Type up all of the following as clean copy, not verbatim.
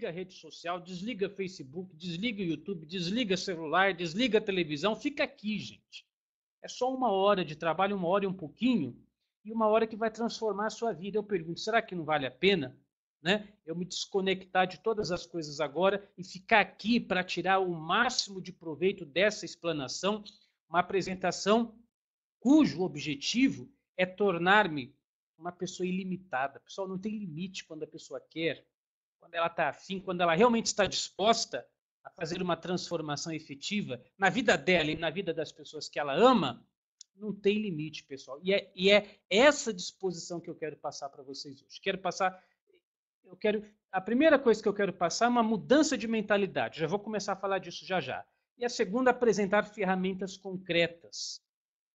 desliga a rede social, desliga Facebook, desliga o YouTube, desliga celular, desliga a televisão, fica aqui, gente. É só 1 hora de trabalho, 1 hora e um pouquinho, e 1 hora que vai transformar a sua vida. Eu pergunto, será que não vale a pena, né, eu me desconectar de todas as coisas agora e ficar aqui para tirar o máximo de proveito dessa explanação, uma apresentação cujo objetivo é tornar-me uma pessoa ilimitada. Pessoal, não tem limite quando a pessoa quer, quando ela está afim, quando ela realmente está disposta a fazer uma transformação efetiva na vida dela e na vida das pessoas que ela ama, não tem limite, pessoal. E é essa disposição que eu quero passar para vocês hoje. A primeira coisa que eu quero passar é uma mudança de mentalidade. Já vou começar a falar disso já já. E a segunda, apresentar ferramentas concretas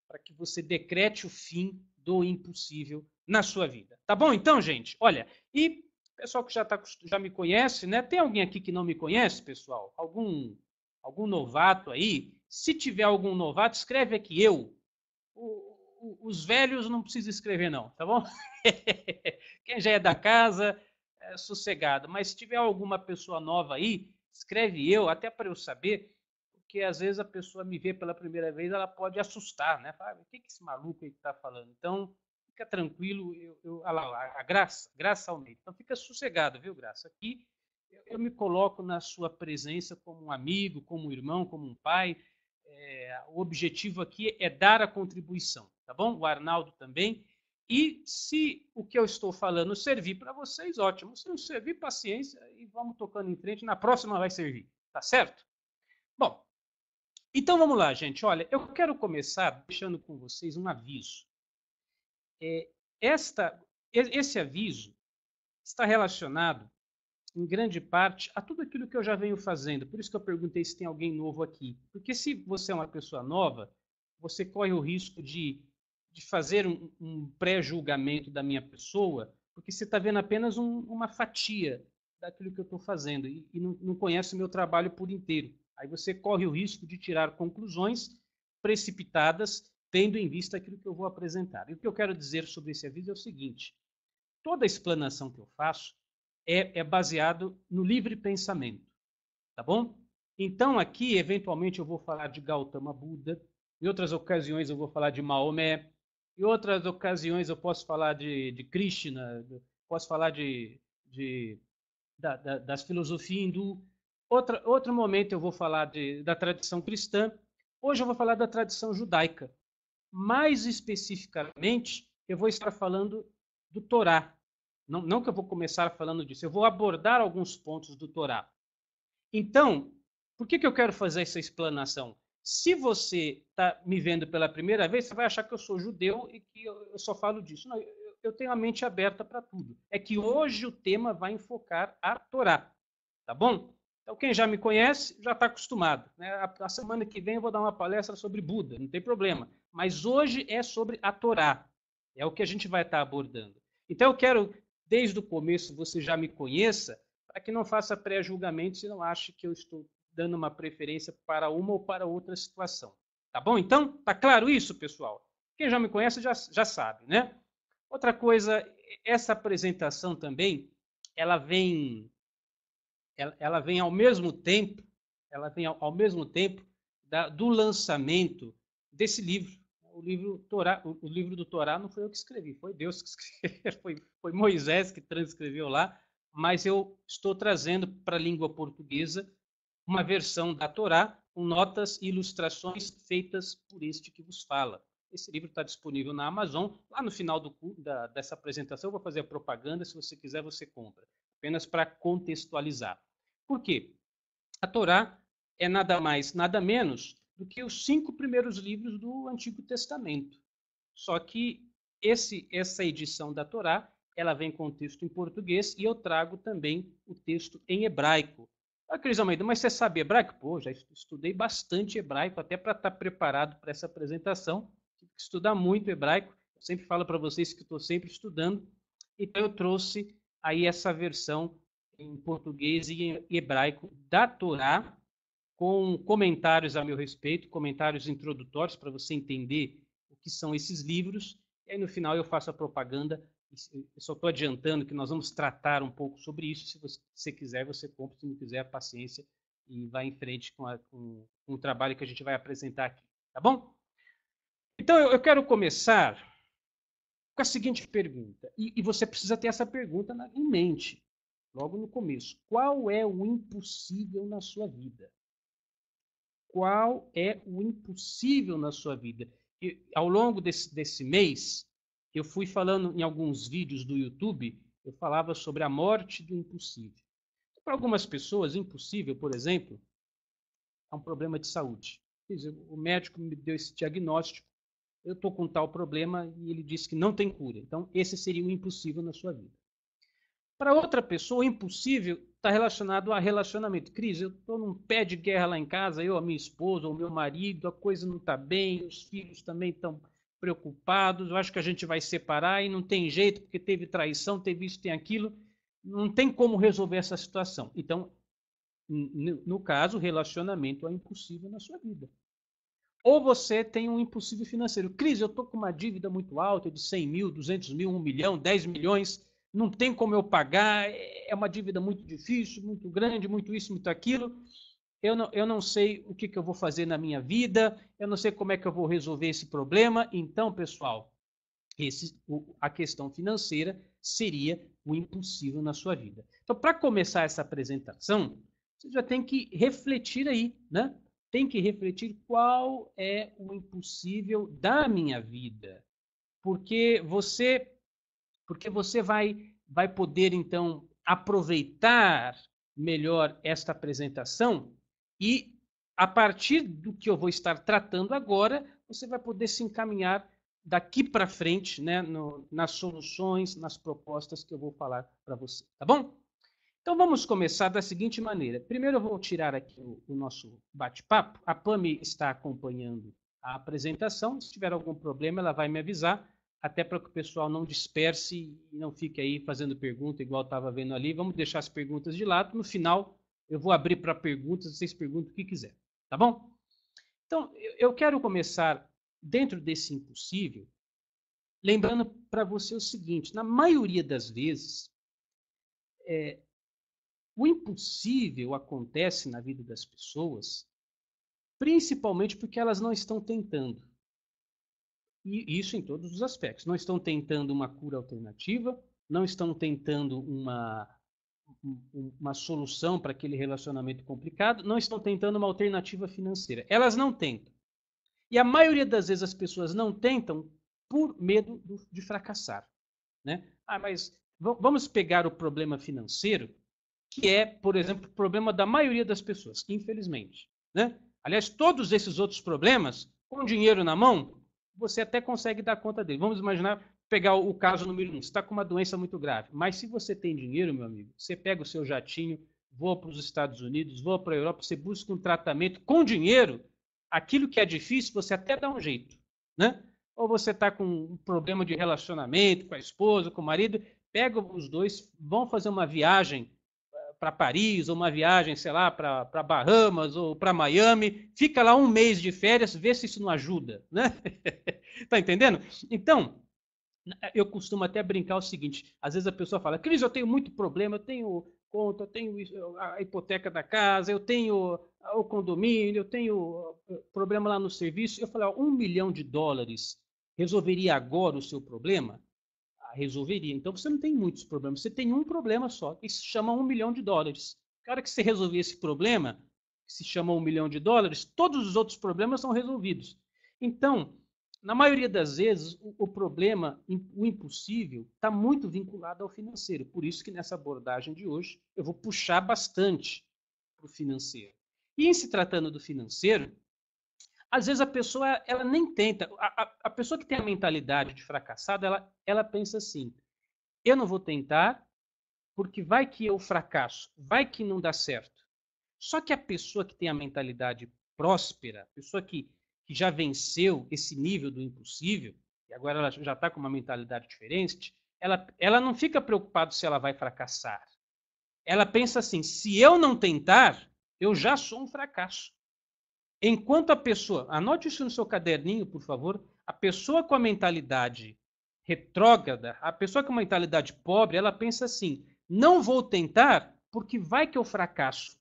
para que você decrete o fim do impossível na sua vida. Tá bom então, gente? Olha, e pessoal que já me conhece, né? Tem alguém aqui que não me conhece, pessoal? Algum novato aí? Se tiver algum novato, escreve aqui eu. Os velhos não precisa escrever não, tá bom? Quem já é da casa, é sossegado. Mas se tiver alguma pessoa nova aí, escreve eu, até para eu saber, porque às vezes a pessoa me vê pela primeira vez, ela pode assustar, né? Fala, o que esse maluco aí está falando? Então, fica tranquilo, olha lá, a Graça Almeida. Então, fica sossegado, viu, Graça? Aqui eu me coloco na sua presença como um amigo, como um irmão, como um pai. O objetivo aqui é dar a contribuição, tá bom? O Arnaldo também. E se o que eu estou falando servir para vocês, ótimo. Se não servir, paciência e vamos tocando em frente. Na próxima vai servir, tá certo? Bom, então vamos lá, gente. Olha, eu quero começar deixando com vocês um aviso. Esse aviso está relacionado, em grande parte, a tudo aquilo que eu já venho fazendo. Por isso que eu perguntei se tem alguém novo aqui. Porque se você é uma pessoa nova, você corre o risco de fazer um pré-julgamento da minha pessoa, porque você está vendo apenas uma fatia daquilo que eu estou fazendo e não conhece o meu trabalho por inteiro. Aí você corre o risco de tirar conclusões precipitadas, tendo em vista aquilo que eu vou apresentar. E o que eu quero dizer sobre esse aviso é o seguinte: toda a explanação que eu faço é baseado no livre pensamento, tá bom? Então aqui, eventualmente, eu vou falar de Gautama Buda, em outras ocasiões eu vou falar de Maomé, em outras ocasiões eu posso falar de Krishna, posso falar das filosofias hindu. Outro momento eu vou falar da tradição cristã. Hoje eu vou falar da tradição judaica. Mais especificamente, eu vou estar falando do Torá. Não que eu vou começar falando disso, eu vou abordar alguns pontos do Torá. Então, por que eu quero fazer essa explanação? Se você está me vendo pela primeira vez, você vai achar que eu sou judeu e que eu só falo disso. Não, eu tenho a mente aberta para tudo. É que hoje o tema vai enfocar a Torá, tá bom? Então, quem já me conhece já está acostumado, né? A semana que vem eu vou dar uma palestra sobre Buda, não tem problema. Mas hoje é sobre a Torá. É o que a gente vai estar abordando. Então, eu quero, desde o começo, você já me conheça, para que não faça pré-julgamento e não ache que eu estou dando uma preferência para uma ou para outra situação. Tá bom? Então, tá claro isso, pessoal? Quem já me conhece já sabe, né? Outra coisa, essa apresentação também, ela vem ao mesmo tempo, do lançamento desse livro. O livro do Torá não foi eu que escrevi, foi Deus que escreveu, foi Moisés que transcreveu lá, mas eu estou trazendo para a língua portuguesa uma versão da Torá com notas e ilustrações feitas por este que vos fala. Esse livro está disponível na Amazon. Lá no final dessa apresentação eu vou fazer a propaganda, se você quiser você compra. Apenas para contextualizar. Por quê? A Torá é nada mais, nada menos do que os 5 primeiros livros do Antigo Testamento. Só que essa edição da Torá, ela vem com o texto em português e eu trago também o texto em hebraico. Ah, Cris Almeida, mas você sabe hebraico? Pô, já estudei bastante hebraico, até para estar preparado para essa apresentação. Tive que estudar muito hebraico. Eu sempre falo para vocês que estou sempre estudando. Então eu trouxe aí essa versão em português e em hebraico da Torá, com comentários a meu respeito, comentários introdutórios para você entender o que são esses livros. E aí no final eu faço a propaganda Eu só estou adiantando que nós vamos tratar um pouco sobre isso. Se você quiser, você compra. Se não quiser, paciência e vai em frente com o trabalho que a gente vai apresentar aqui. Tá bom? Então, eu quero começar com a seguinte pergunta. E você precisa ter essa pergunta em mente, logo no começo. Qual é o impossível na sua vida? Qual é o impossível na sua vida? E, ao longo desse mês, eu fui falando em alguns vídeos do YouTube, eu falava sobre a morte do impossível. Para algumas pessoas, impossível, por exemplo, é um problema de saúde. Quer dizer, o médico me deu esse diagnóstico, eu estou com tal problema e ele disse que não tem cura. Então, esse seria o impossível na sua vida. Para outra pessoa, o impossível está relacionado a relacionamento. Cris, eu estou num pé de guerra lá em casa, eu, a minha esposa, o meu marido, a coisa não está bem, os filhos também estão preocupados, eu acho que a gente vai separar e não tem jeito, porque teve traição, teve isso, tem aquilo, não tem como resolver essa situação. Então, no caso, o relacionamento é impossível na sua vida. Ou você tem um impossível financeiro. Cris, eu estou com uma dívida muito alta de 100 mil, 200 mil, 1 milhão, 10 milhões, não tem como eu pagar, é uma dívida muito difícil, muito grande, muito isso, muito aquilo. Eu não sei o que eu vou fazer na minha vida, eu não sei como é que eu vou resolver esse problema. Então, pessoal, a questão financeira seria o impossível na sua vida. Então, para começar essa apresentação, você já tem que refletir aí, né? Tem que refletir qual é o impossível da minha vida. Porque você vai poder, então, aproveitar melhor esta apresentação e, a partir do que eu vou estar tratando agora, você vai poder se encaminhar daqui para frente, né, nas soluções, nas propostas que eu vou falar para você, tá bom? Então vamos começar da seguinte maneira. Primeiro eu vou tirar aqui o nosso bate-papo. A Pami está acompanhando a apresentação. Se tiver algum problema, ela vai me avisar, até para que o pessoal não disperse e não fique aí fazendo pergunta igual estava vendo ali. Vamos deixar as perguntas de lado. No final, eu vou abrir para perguntas, vocês perguntam o que quiser. Tá bom? Então, eu quero começar dentro desse impossível, lembrando para você o seguinte, na maioria das vezes, o impossível acontece na vida das pessoas, principalmente porque elas não estão tentando. E isso em todos os aspectos. Não estão tentando uma cura alternativa, não estão tentando uma solução para aquele relacionamento complicado, não estão tentando uma alternativa financeira. Elas não tentam. E a maioria das vezes as pessoas não tentam por medo de fracassar. Né? Mas vamos pegar o problema financeiro, que é, por exemplo, o problema da maioria das pessoas, infelizmente. Né? Aliás, todos esses outros problemas, com dinheiro na mão, você até consegue dar conta dele. Vamos imaginar, pegar o caso número 1, você está com uma doença muito grave, mas se você tem dinheiro, meu amigo, você pega o seu jatinho, voa para os Estados Unidos, voa para a Europa, você busca um tratamento com dinheiro, aquilo que é difícil, você até dá um jeito. Né? Ou você está com um problema de relacionamento com a esposa, com o marido, pega os dois, vão fazer uma viagem para Paris, ou uma viagem, sei lá, para Bahamas ou para Miami, fica lá um mês de férias, vê se isso não ajuda, né? Tá entendendo? Então, eu costumo até brincar o seguinte, às vezes a pessoa fala, Cris, eu tenho muito problema, eu tenho conta, eu tenho a hipoteca da casa, eu tenho o condomínio, eu tenho problema lá no serviço. Eu falei, $1 milhão resolveria agora o seu problema? Resolveria. Então você não tem muitos problemas, você tem um problema só, que se chama $1 milhão. Na hora que você resolver esse problema, que se chama $1 milhão, todos os outros problemas são resolvidos. Então, na maioria das vezes, o problema, o impossível, está muito vinculado ao financeiro. Por isso que nessa abordagem de hoje eu vou puxar bastante para o financeiro. E em se tratando do financeiro, às vezes a pessoa ela nem tenta. A pessoa que tem a mentalidade de fracassado, ela pensa assim, eu não vou tentar porque vai que eu fracasso, vai que não dá certo. Só que a pessoa que tem a mentalidade próspera, a pessoa que já venceu esse nível do impossível, e agora ela já está com uma mentalidade diferente, ela não fica preocupada se ela vai fracassar. Ela pensa assim, se eu não tentar, eu já sou um fracasso. Enquanto a pessoa, anote isso no seu caderninho, por favor, a pessoa com a mentalidade retrógrada, a pessoa com uma mentalidade pobre, ela pensa assim: não vou tentar porque vai que eu fracasso.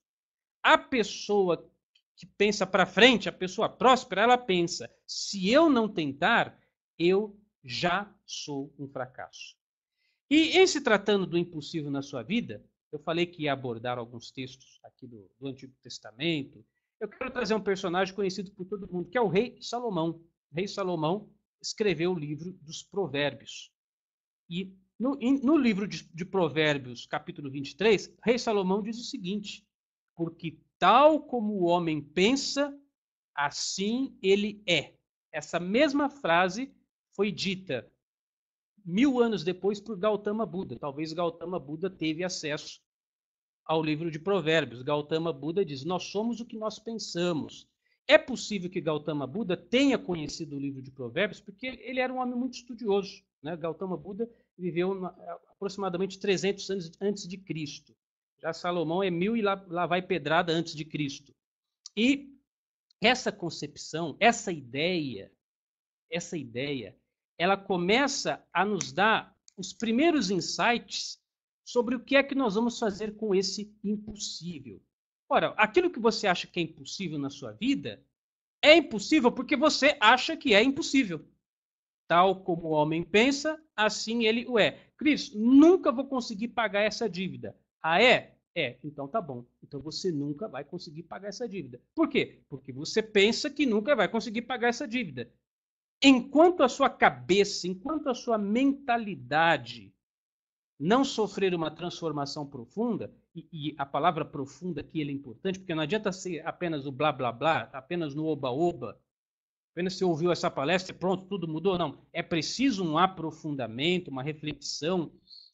A pessoa que pensa para frente, a pessoa próspera, ela pensa: se eu não tentar, eu já sou um fracasso. E em se tratando do impossível na sua vida, eu falei que ia abordar alguns textos aqui do Antigo Testamento. Eu quero trazer um personagem conhecido por todo mundo, que é o rei Salomão. O rei Salomão escreveu o livro dos Provérbios. E no livro de Provérbios, capítulo 23, o rei Salomão diz o seguinte: porque tal como o homem pensa, assim ele é. Essa mesma frase foi dita 1000 anos depois por Gautama Buda. Talvez Gautama Buda teve acesso ao livro de Provérbios. Gautama Buda diz: nós somos o que nós pensamos. É possível que Gautama Buda tenha conhecido o livro de Provérbios, porque ele era um homem muito estudioso. Né? Gautama Buda viveu aproximadamente 300 anos antes de Cristo. Já Salomão é 1000 e lá vai pedrada antes de Cristo. E essa concepção, essa ideia, ela começa a nos dar os primeiros insights sobre o que é que nós vamos fazer com esse impossível. Ora, aquilo que você acha que é impossível na sua vida é impossível porque você acha que é impossível. Tal como o homem pensa, assim ele o é. Cris, nunca vou conseguir pagar essa dívida. Ah, é? É, então tá bom. Então você nunca vai conseguir pagar essa dívida. Por quê? Porque você pensa que nunca vai conseguir pagar essa dívida. Enquanto a sua cabeça, enquanto a mentalidade não sofrer uma transformação profunda, e a palavra profunda aqui é importante, porque não adianta ser apenas o blá blá blá, apenas no oba-oba, apenas você ouviu essa palestra e pronto, tudo mudou. Não, é preciso um aprofundamento, uma reflexão,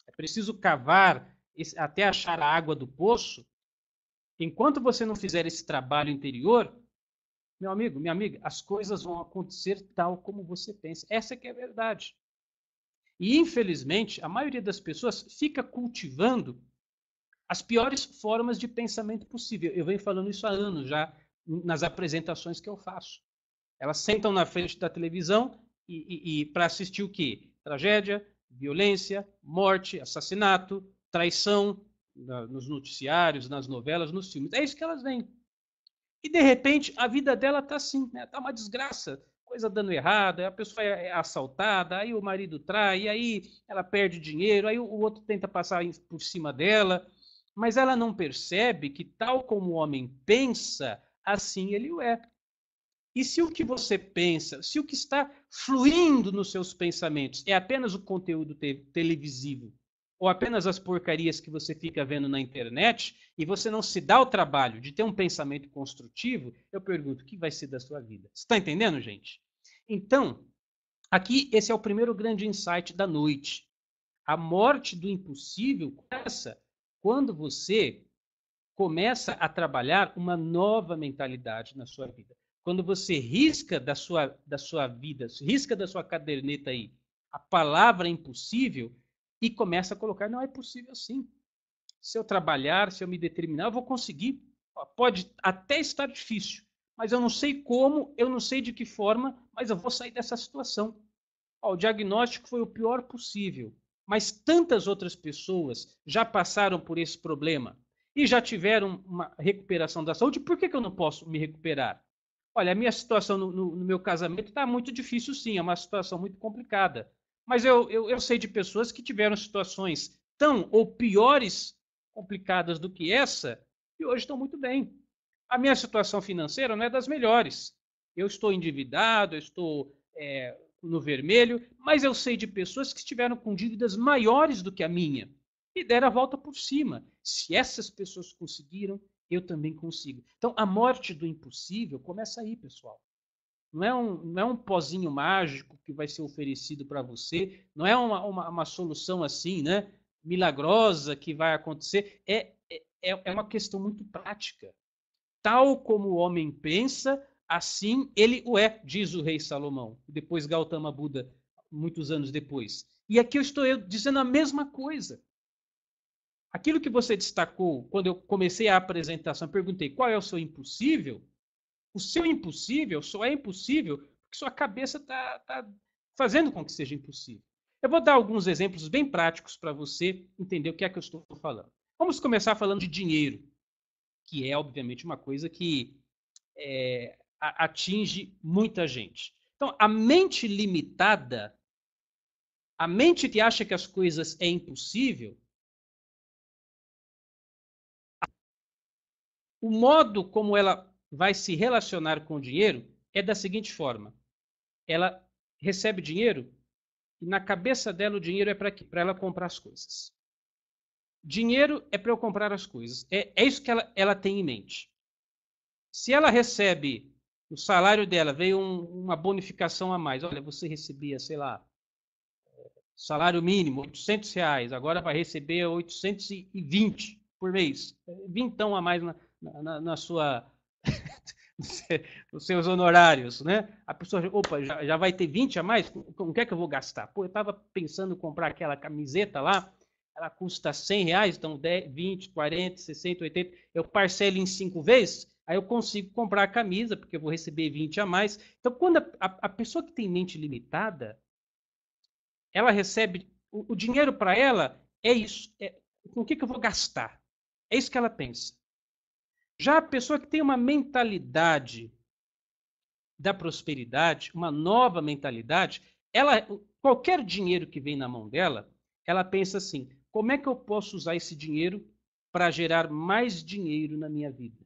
é preciso cavar até achar a água do poço. Enquanto você não fizer esse trabalho interior, meu amigo, minha amiga, as coisas vão acontecer tal como você pensa. Essa que é a verdade. E, infelizmente, a maioria das pessoas fica cultivando as piores formas de pensamento possível. Eu venho falando isso há anos já nas apresentações que eu faço. Elas sentam na frente da televisão e para assistir o quê? Tragédia, violência, morte, assassinato, traição nos noticiários, nas novelas, nos filmes. É isso que elas veem. E, de repente, a vida dela está assim, né? Está uma desgraça, coisa dando errado, a pessoa é assaltada, aí o marido trai, aí ela perde dinheiro, aí o outro tenta passar por cima dela, mas ela não percebe que, tal como o homem pensa, assim ele o é. E se o que você pensa, se o que está fluindo nos seus pensamentos é apenas o conteúdo televisivo, ou apenas as porcarias que você fica vendo na internet, e você não se dá o trabalho de ter um pensamento construtivo, eu pergunto, o que vai ser da sua vida? Você está entendendo, gente? Então, aqui esse é o primeiro grande insight da noite. A morte do impossível começa quando você começa a trabalhar uma nova mentalidade na sua vida. Quando você risca da sua vida, risca da sua caderneta aí a palavra impossível e começa a colocar, não, é possível sim. Se eu trabalhar, se eu me determinar, eu vou conseguir. Pode até estar difícil, mas eu não sei como, eu não sei de que forma, mas eu vou sair dessa situação. O diagnóstico foi o pior possível, mas tantas outras pessoas já passaram por esse problema e já tiveram uma recuperação da saúde, por que eu não posso me recuperar? Olha, a minha situação no meu casamento está muito difícil, sim, é uma situação muito complicada. Mas eu sei de pessoas que tiveram situações tão ou piores complicadas do que essa e hoje estão muito bem. A minha situação financeira não é das melhores. Eu estou endividado, eu estou no vermelho, mas eu sei de pessoas que estiveram com dívidas maiores do que a minha e deram a volta por cima. Se essas pessoas conseguiram, eu também consigo. Então, a morte do impossível começa aí, pessoal. Não é um pozinho mágico que vai ser oferecido para você, não é uma solução assim, né, milagrosa que vai acontecer. É uma questão muito prática. Tal como o homem pensa, assim ele o é, diz o rei Salomão. Depois Gautama Buda, muitos anos depois. E aqui eu estou dizendo a mesma coisa. Aquilo que você destacou quando eu comecei a apresentação, perguntei qual é o seu impossível. O seu impossível só é impossível porque sua cabeça está fazendo com que seja impossível. Eu vou dar alguns exemplos bem práticos para você entender o que é que eu estou falando. Vamos começar falando de dinheiro, que é, obviamente, uma coisa que atinge muita gente. Então, a mente limitada, a mente que acha que as coisas é impossível, o modo como ela vai se relacionar com o dinheiro é da seguinte forma. Ela recebe dinheiro e na cabeça dela o dinheiro é para quê? Para ela comprar as coisas. Dinheiro é para eu comprar as coisas. É isso que ela tem em mente. Se ela recebe, o salário dela veio uma bonificação a mais. Olha, você recebia, sei lá, salário mínimo, R$ 800, agora vai receber 820 por mês. Vintão a mais na sua... os seus honorários, né? A pessoa, opa, já vai ter 20 a mais? Com o que é que eu vou gastar? Pô, eu estava pensando em comprar aquela camiseta lá, ela custa R$ 100, então 10, 20, 40, 60, 80, eu parcelo em 5 vezes, aí eu consigo comprar a camisa, porque eu vou receber 20 a mais. Então, quando a pessoa que tem mente limitada, ela recebe, o dinheiro para ela é isso, com o que eu vou gastar? É isso que ela pensa. Já a pessoa que tem uma mentalidade da prosperidade, uma nova mentalidade, qualquer dinheiro que vem na mão dela, ela pensa assim: como é que eu posso usar esse dinheiro para gerar mais dinheiro na minha vida?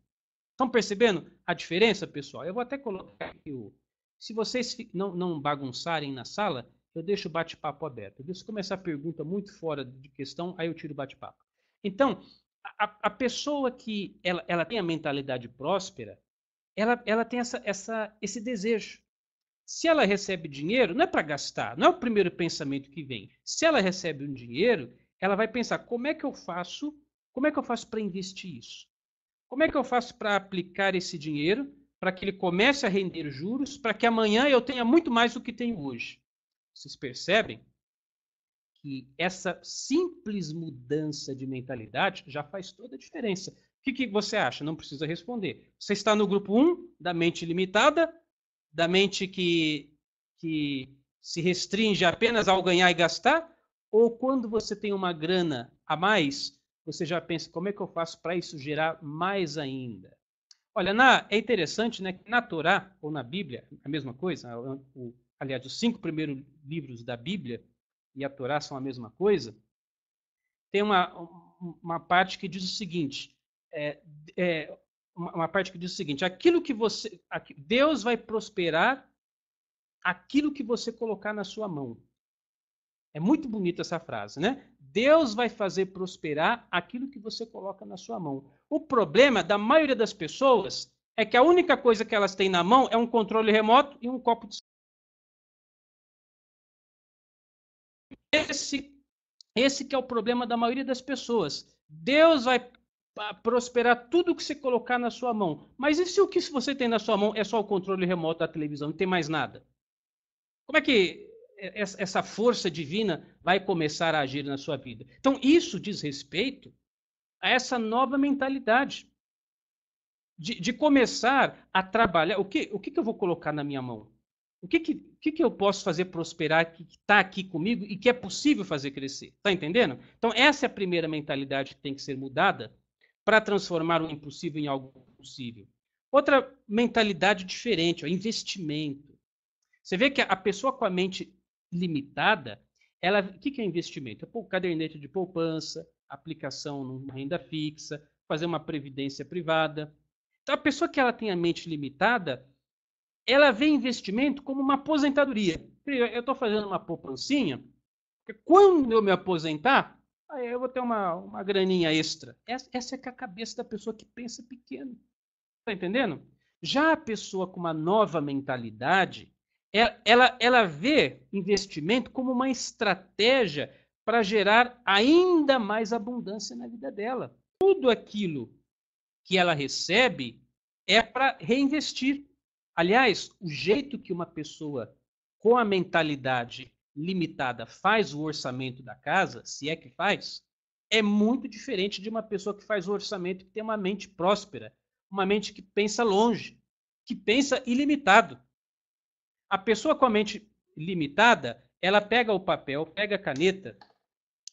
Estão percebendo a diferença, pessoal? Eu vou até colocar aqui se vocês não bagunçarem na sala, eu deixo o bate-papo aberto. Eu deixo começar a pergunta muito fora de questão, aí eu tiro o bate-papo. Então, a pessoa que ela tem a mentalidade próspera, ela tem esse desejo. Se ela recebe dinheiro, não é para gastar, não é o primeiro pensamento que vem. Se ela recebe um dinheiro, ela vai pensar: como é que eu faço para investir isso? Como é que eu faço para aplicar esse dinheiro para que ele comece a render juros, para que amanhã eu tenha muito mais do que tenho hoje? Vocês percebem que essa simples mudança de mentalidade já faz toda a diferença. O que você acha? Não precisa responder. Você está no grupo 1 da mente limitada, da mente que se restringe apenas ao ganhar e gastar? Ou quando você tem uma grana a mais, você já pensa: como é que eu faço para isso gerar mais ainda? Olha, é interessante, né, que na Torá, ou na Bíblia, a mesma coisa, aliás, os 5 primeiros livros da Bíblia e a Torá são a mesma coisa, tem uma parte que diz o seguinte, uma parte que diz o seguinte: Deus vai prosperar aquilo que você colocar na sua mão. É muito bonita essa frase, né? Deus vai fazer prosperar aquilo que você coloca na sua mão. O problema da maioria das pessoas é que a única coisa que elas têm na mão é um controle remoto e um copo de... Esse que é o problema da maioria das pessoas. Deus vai prosperar tudo que você colocar na sua mão. Mas e se o que você tem na sua mão é só o controle remoto da televisão, não tem mais nada? Como é que essa força divina vai começar a agir na sua vida? Então, isso diz respeito a essa nova mentalidade de começar a trabalhar. O que eu vou colocar na minha mão? O que eu posso fazer prosperar que está aqui comigo e que é possível fazer crescer? Está entendendo? Então, essa é a primeira mentalidade que tem que ser mudada para transformar o impossível em algo possível. Outra mentalidade diferente, investimento. Você vê que a pessoa com a mente limitada, o que é investimento? É caderneta de poupança, aplicação numa renda fixa, fazer uma previdência privada. Então, a pessoa que ela tem a mente limitada, ela vê investimento como uma aposentadoria. Eu estou fazendo uma poupancinha, porque quando eu me aposentar, aí eu vou ter uma graninha extra. Essa é a cabeça da pessoa que pensa pequeno. Está entendendo? Já a pessoa com uma nova mentalidade, ela vê investimento como uma estratégia para gerar ainda mais abundância na vida dela. Tudo aquilo que ela recebe é para reinvestir. Aliás, o jeito que uma pessoa com a mentalidade limitada faz o orçamento da casa, se é que faz, é muito diferente de uma pessoa que faz o orçamento que tem uma mente próspera, uma mente que pensa longe, que pensa ilimitado. A pessoa com a mente limitada, ela pega o papel, pega a caneta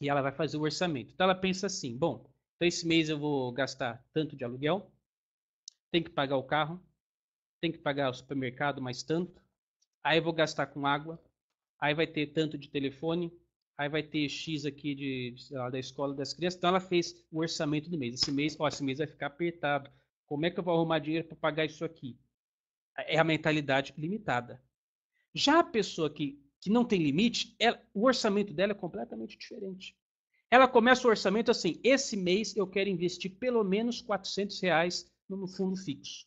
e ela vai fazer o orçamento. Então ela pensa assim, bom, então esse mês eu vou gastar tanto de aluguel, tem que pagar o carro, tem que pagar o supermercado mais tanto, aí eu vou gastar com água, aí vai ter tanto de telefone, aí vai ter X aqui da escola das crianças. Então ela fez o orçamento do mês. Esse mês vai ficar apertado. Como é que eu vou arrumar dinheiro para pagar isso aqui? É a mentalidade limitada. Já a pessoa que não tem limite, o orçamento dela é completamente diferente. Ela começa o orçamento assim, esse mês eu quero investir pelo menos R$ 400 no fundo fixo.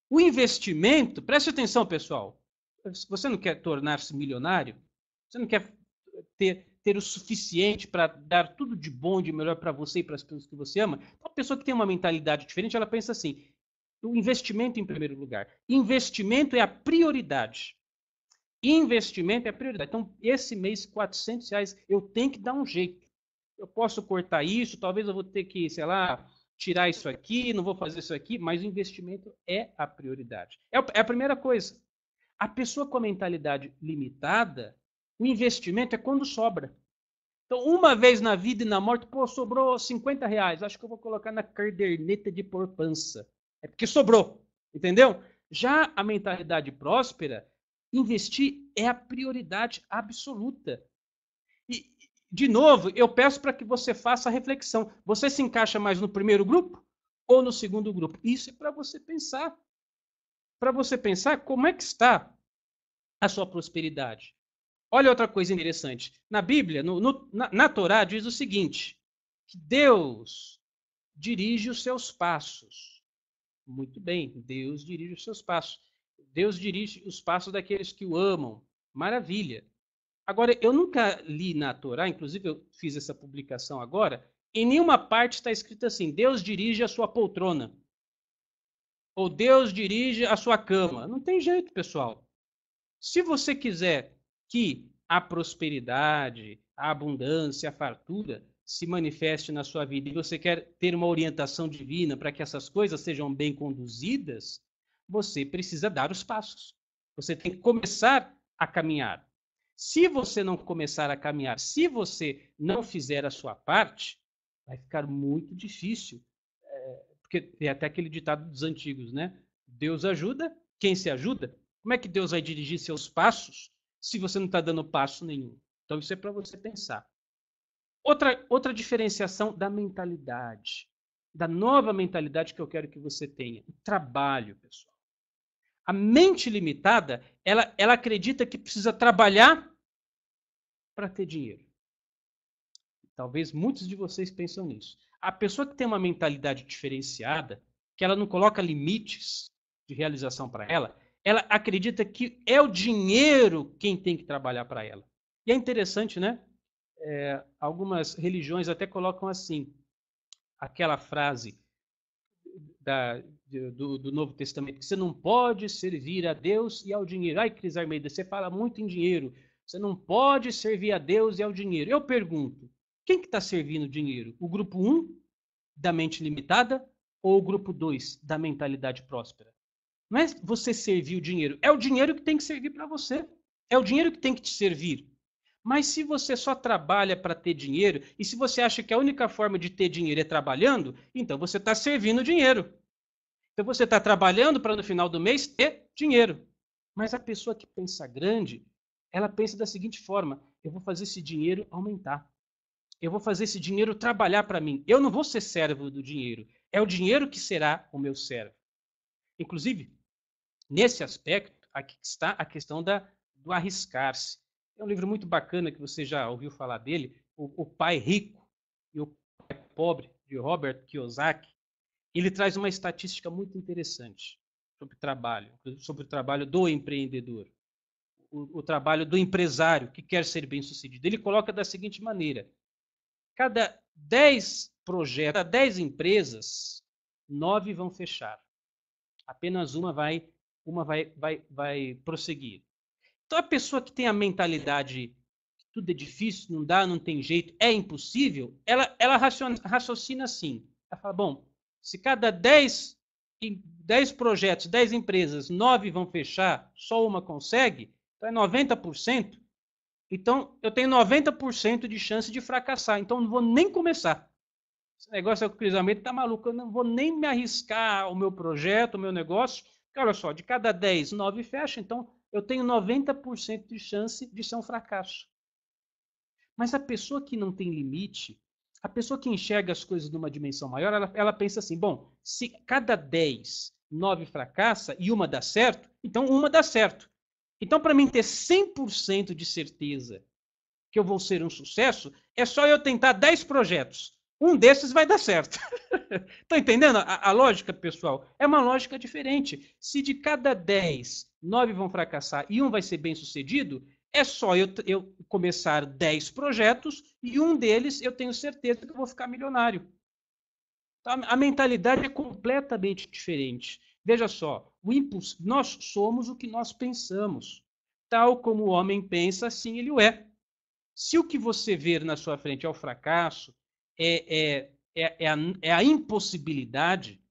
O investimento, preste atenção, pessoal. Você não quer tornar-se milionário? Você não quer ter o suficiente para dar tudo de bom e de melhor para você e para as pessoas que você ama? Uma pessoa que tem uma mentalidade diferente, ela pensa assim, o investimento em primeiro lugar. Investimento é a prioridade. Investimento é a prioridade. Então, esse mês, R$ 400, eu tenho que dar um jeito. Eu posso cortar isso, talvez eu vou ter que, sei lá, tirar isso aqui, não vou fazer isso aqui, mas o investimento é a prioridade. É a primeira coisa. A pessoa com a mentalidade limitada, o investimento é quando sobra. Então, uma vez na vida e na morte, pô, sobrou R$ 50, acho que eu vou colocar na caderneta de poupança. É porque sobrou, entendeu? Já a mentalidade próspera, investir é a prioridade absoluta. E, de novo, eu peço para que você faça a reflexão. Você se encaixa mais no primeiro grupo ou no segundo grupo? Isso é para você pensar. Para você pensar como é que está a sua prosperidade. Olha outra coisa interessante. Na Bíblia, na Torá, diz o seguinte, que Deus dirige os seus passos. Muito bem, Deus dirige os seus passos. Deus dirige os passos daqueles que o amam. Maravilha. Agora, eu nunca li na Torá, inclusive eu fiz essa publicação agora, em nenhuma parte está escrito assim, Deus dirige a sua poltrona. Ou Deus dirige a sua cama. Não tem jeito, pessoal. Se você quiser que a prosperidade, a abundância, a fartura se manifeste na sua vida e você quer ter uma orientação divina para que essas coisas sejam bem conduzidas, você precisa dar os passos. Você tem que começar a caminhar. Se você não começar a caminhar, se você não fizer a sua parte, vai ficar muito difícil. Porque tem até aquele ditado dos antigos, né? Deus ajuda quem se ajuda. Como é que Deus vai dirigir seus passos se você não está dando passo nenhum? Então, isso é para você pensar. Outra diferenciação da mentalidade, da nova mentalidade que eu quero que você tenha. O trabalho, pessoal. A mente limitada, ela acredita que precisa trabalhar para ter dinheiro. Talvez muitos de vocês pensam nisso. A pessoa que tem uma mentalidade diferenciada, que ela não coloca limites de realização para ela acredita que é o dinheiro quem tem que trabalhar para ela. E é interessante, né? Algumas religiões até colocam assim, aquela frase do Novo Testamento, que você não pode servir a Deus e ao dinheiro. Ai, Cris Armeida, você fala muito em dinheiro. Você não pode servir a Deus e ao dinheiro. Eu pergunto, quem que está servindo dinheiro? O grupo 1 da mente limitada ou o grupo 2 da mentalidade próspera? Não é você servir o dinheiro, é o dinheiro que tem que servir para você. É o dinheiro que tem que te servir. Mas se você só trabalha para ter dinheiro, e se você acha que a única forma de ter dinheiro é trabalhando, então você está servindo dinheiro. Então você está trabalhando para no final do mês ter dinheiro. Mas a pessoa que pensa grande, ela pensa da seguinte forma: eu vou fazer esse dinheiro aumentar. Eu vou fazer esse dinheiro trabalhar para mim. Eu não vou ser servo do dinheiro. É o dinheiro que será o meu servo. Inclusive, nesse aspecto, aqui está a questão do arriscar-se. É um livro muito bacana que você já ouviu falar dele, O Pai Rico e o Pai Pobre, de Robert Kiyosaki. Ele traz uma estatística muito interessante sobre o trabalho do empreendedor, o trabalho do empresário que quer ser bem-sucedido. Ele coloca da seguinte maneira: cada 10 projetos, cada 10 empresas, 9 vão fechar. Apenas uma vai prosseguir. Então, a pessoa que tem a mentalidade que tudo é difícil, não dá, não tem jeito, é impossível, ela raciocina assim. Ela fala, bom, se cada 10 projetos, 10 empresas, 9 vão fechar, só uma consegue, então é 90%. Então, eu tenho 90% de chance de fracassar. Então, não vou nem começar. Esse negócio é que o Cris Almeida tá maluco. Eu não vou nem me arriscar o meu projeto, o meu negócio. Porque, olha só, de cada 10, 9 fecha. Então, eu tenho 90% de chance de ser um fracasso. Mas a pessoa que não tem limite, a pessoa que enxerga as coisas numa dimensão maior, ela pensa assim, bom, se cada 10, 9 fracassa e uma dá certo, então uma dá certo. Então, para mim ter 100% de certeza que eu vou ser um sucesso, é só eu tentar 10 projetos. Um desses vai dar certo. Estão entendendo a lógica, pessoal? É uma lógica diferente. Se de cada 10, 9 vão fracassar e um vai ser bem sucedido, é só eu começar 10 projetos e um deles eu tenho certeza que eu vou ficar milionário. Então, a mentalidade é completamente diferente. Veja só, nós somos o que nós pensamos. Tal como o homem pensa, assim ele o é. Se o que você vê na sua frente é o fracasso, é a impossibilidade,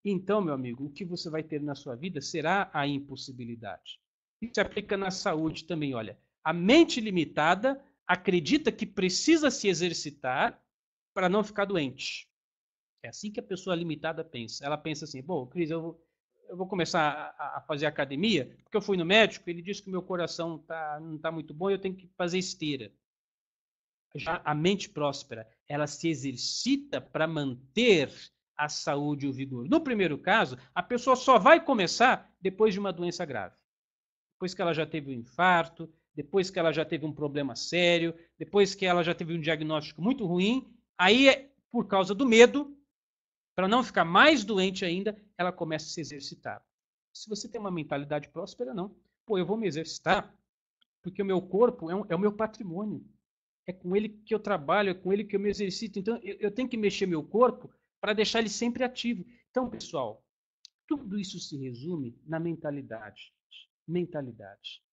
então, meu amigo, o que você vai ter na sua vida será a impossibilidade. Isso se aplica na saúde também. Olha, a mente limitada acredita que precisa se exercitar para não ficar doente. É assim que a pessoa limitada pensa. Ela pensa assim: bom, Cris, eu vou começar a fazer academia, porque eu fui no médico, ele disse que o meu coração não está muito bom e eu tenho que fazer esteira. Já a mente próspera, ela se exercita para manter a saúde e o vigor. No primeiro caso, a pessoa só vai começar depois de uma doença grave. Depois que ela já teve um infarto, depois que ela já teve um problema sério, depois que ela já teve um diagnóstico muito ruim, aí, por causa do medo, para não ficar mais doente ainda, ela começa a se exercitar. Se você tem uma mentalidade próspera, não. Pô, eu vou me exercitar porque o meu corpo é o meu patrimônio. É com ele que eu trabalho, é com ele que eu me exercito. Então, eu tenho que mexer meu corpo para deixar ele sempre ativo. Então, pessoal, tudo isso se resume na mentalidade. Mentalidade.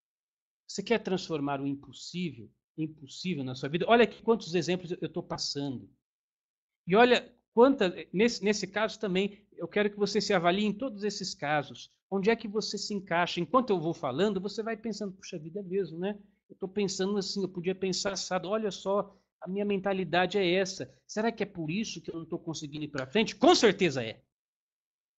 Você quer transformar o impossível em possível na sua vida? Olha aqui quantos exemplos eu estou passando. E olha, nesse caso também, eu quero que você se avalie em todos esses casos. Onde é que você se encaixa? Enquanto eu vou falando, você vai pensando, puxa vida, é mesmo, né? Eu estou pensando assim, eu podia pensar assado, olha só, a minha mentalidade é essa. Será que é por isso que eu não estou conseguindo ir para frente? Com certeza é.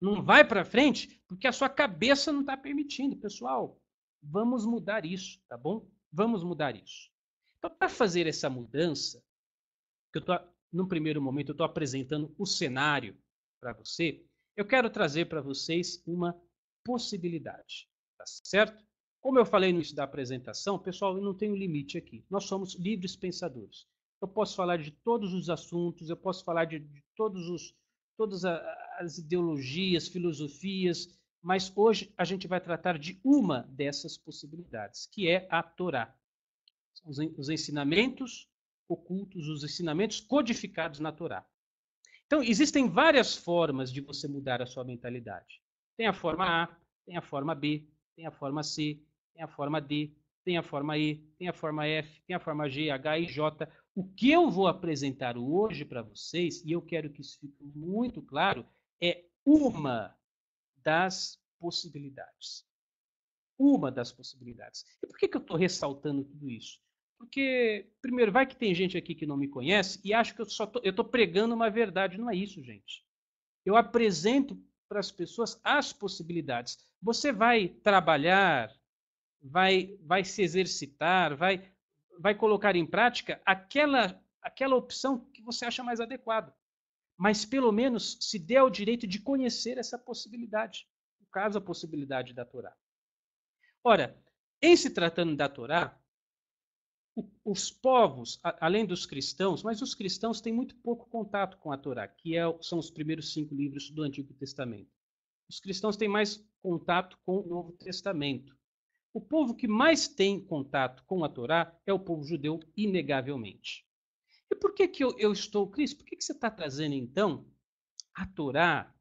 Não vai para frente porque a sua cabeça não está permitindo. Pessoal, vamos mudar isso, tá bom? Vamos mudar isso. Então, para fazer essa mudança, que eu tô, no primeiro momento eu estou apresentando o cenário para você, eu quero trazer para vocês uma possibilidade, tá certo? Como eu falei no início da apresentação, pessoal, eu não tenho limite aqui. Nós somos livres pensadores. Eu posso falar de todos os assuntos, eu posso falar de todas as ideologias, filosofias, mas hoje a gente vai tratar de uma dessas possibilidades, que é a Torá. Os ensinamentos ocultos, os ensinamentos codificados na Torá. Então, existem várias formas de você mudar a sua mentalidade. Tem a forma A, tem a forma B, tem a forma C, tem a forma D, tem a forma E, tem a forma F, tem a forma G, H e J. O que eu vou apresentar hoje para vocês, e eu quero que isso fique muito claro, é uma das possibilidades. Uma das possibilidades. E por que eu estou ressaltando tudo isso? Porque, primeiro, vai que tem gente aqui que não me conhece e acha que eu estou pregando uma verdade. Não é isso, gente. Eu apresento para as pessoas as possibilidades. Você vai trabalhar, vai se exercitar, vai colocar em prática aquela opção que você acha mais adequada. Mas, pelo menos, se dê o direito de conhecer essa possibilidade. No caso, a possibilidade da Torá. Ora, em se tratando da Torá, os povos, além dos cristãos, mas os cristãos têm muito pouco contato com a Torá, são os primeiros 5 livros do Antigo Testamento. Os cristãos têm mais contato com o Novo Testamento. O povo que mais tem contato com a Torá é o povo judeu, inegavelmente. E por que eu estou, Cris, por que você está trazendo, então, a Torá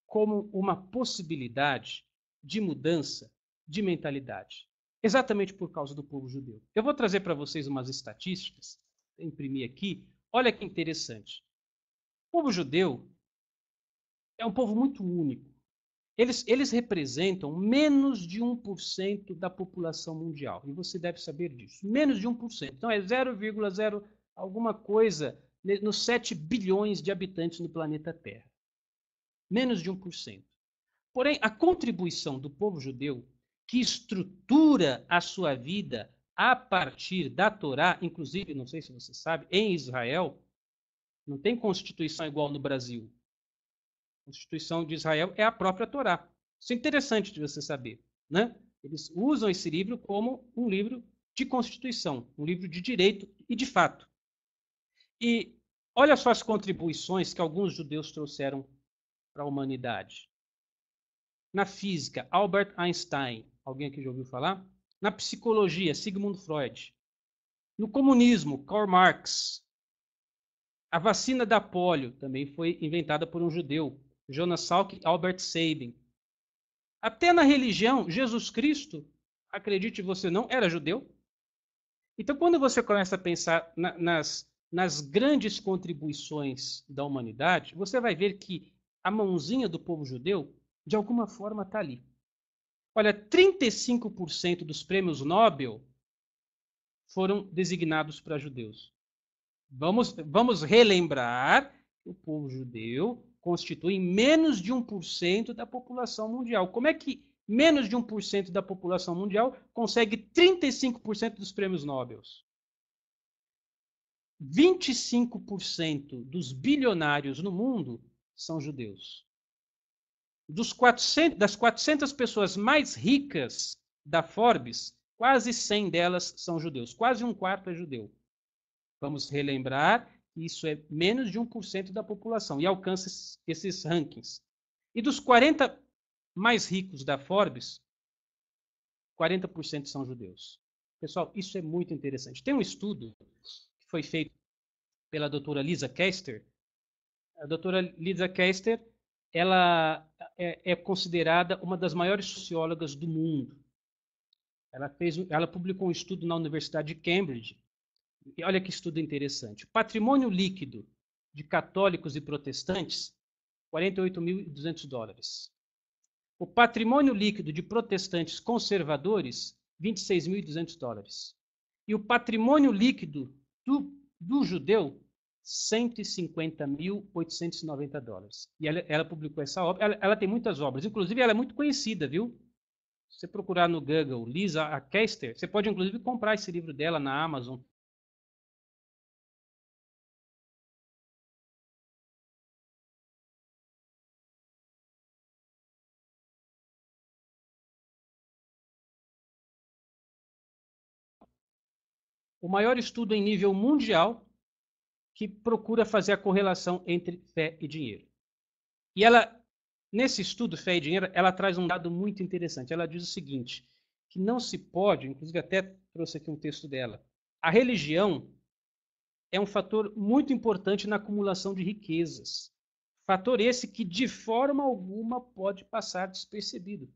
como uma possibilidade de mudança de mentalidade? Exatamente por causa do povo judeu. Eu vou trazer para vocês umas estatísticas, vou imprimir aqui. Olha que interessante. O povo judeu é um povo muito único. Eles representam menos de 1% da população mundial. E você deve saber disso. Menos de 1%. Então é 0,0 alguma coisa nos 7 bilhões de habitantes no planeta Terra. Menos de 1%. Porém, a contribuição do povo judeu, que estrutura a sua vida a partir da Torá, inclusive, não sei se você sabe, em Israel, não tem constituição igual no Brasil. A Constituição de Israel é a própria Torá. Isso é interessante de você saber, né? Eles usam esse livro como um livro de constituição, um livro de direito e de fato. E olha só as contribuições que alguns judeus trouxeram para a humanidade. Na física, Albert Einstein. Alguém aqui já ouviu falar? Na psicologia, Sigmund Freud. No comunismo, Karl Marx. A vacina da polio também foi inventada por um judeu, Jonas Salk e Albert Sabin. Até na religião, Jesus Cristo, acredite você não, era judeu. Então, quando você começa a pensar nas grandes contribuições da humanidade, você vai ver que a mãozinha do povo judeu, de alguma forma, está ali. Olha, 35% dos prêmios Nobel foram designados para judeus. Vamos relembrar que o povo judeu constitui menos de 1% da população mundial. Como é que menos de 1% da população mundial consegue 35% dos prêmios Nobel? 25% dos bilionários no mundo são judeus. Das 400 pessoas mais ricas da Forbes, quase 100 delas são judeus. Quase um quarto é judeu. Vamos relembrar que isso é menos de 1% da população e alcança esses rankings. E dos 40 mais ricos da Forbes, 40% são judeus. Pessoal, isso é muito interessante. Tem um estudo que foi feito pela doutora Lisa Kester. A doutora Lisa Kester, ela é considerada uma das maiores sociólogas do mundo. Ela publicou um estudo na Universidade de Cambridge. E olha que estudo interessante. O patrimônio líquido de católicos e protestantes, $48.200. O patrimônio líquido de protestantes conservadores, $26.200. E o patrimônio líquido do judeu, $150.890. E ela publicou essa obra. Ela tem muitas obras. Inclusive, ela é muito conhecida, viu? Se você procurar no Google Lisa Kester, você pode, inclusive, comprar esse livro dela na Amazon. O maior estudo em nível mundial que procura fazer a correlação entre fé e dinheiro. E ela, nesse estudo Fé e Dinheiro, ela traz um dado muito interessante. Ela diz o seguinte, que não se pode, inclusive até trouxe aqui um texto dela, a religião é um fator muito importante na acumulação de riquezas. Fator esse que de forma alguma pode passar despercebido.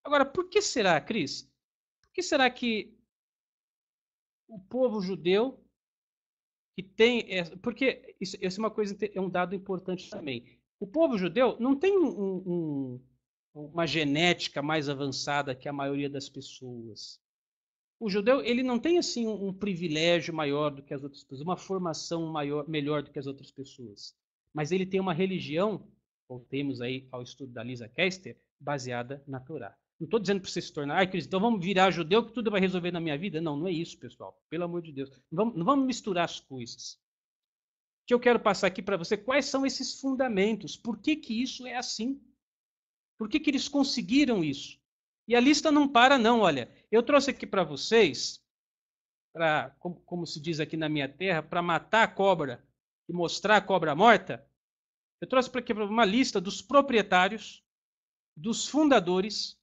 Agora, por que será, Cris? Por que será que o povo judeu que tem... Porque isso é uma coisa, é um dado importante também. O povo judeu não tem uma genética mais avançada que a maioria das pessoas. O judeu ele não tem assim um privilégio maior do que as outras pessoas, uma formação melhor do que as outras pessoas. Mas ele tem uma religião, voltemos aí ao estudo da Lisa Kester, baseada na Torá. Não estou dizendo para você se tornar, Cris, então vamos virar judeu que tudo vai resolver na minha vida. Não, não é isso, pessoal. Pelo amor de Deus. Não vamos misturar as coisas. O que eu quero passar aqui para você, quais são esses fundamentos? Por que isso é assim? Por que eles conseguiram isso? E a lista não para não, olha. Eu trouxe aqui para vocês, como se diz aqui na minha terra, para matar a cobra e mostrar a cobra morta. Eu trouxe para aqui uma lista dos proprietários, dos fundadores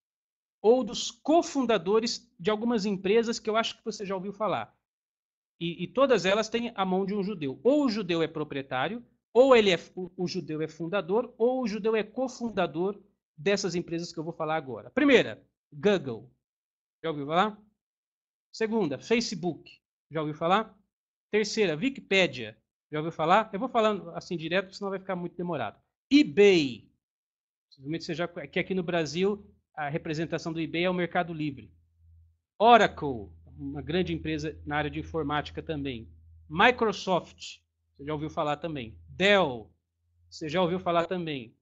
ou dos cofundadores de algumas empresas que eu acho que você já ouviu falar. E todas elas têm a mão de um judeu. Ou o judeu é proprietário, ou o judeu é fundador, ou o judeu é cofundador dessas empresas que eu vou falar agora. Primeira, Google. Já ouviu falar? Segunda, Facebook. Já ouviu falar? Terceira, Wikipédia. Já ouviu falar? Eu vou falando assim direto, senão vai ficar muito demorado. eBay. Possivelmente você já, que aqui no Brasil a representação do eBay é o Mercado Livre. Oracle, uma grande empresa na área de informática também. Microsoft, você já ouviu falar também. Dell, você já ouviu falar também.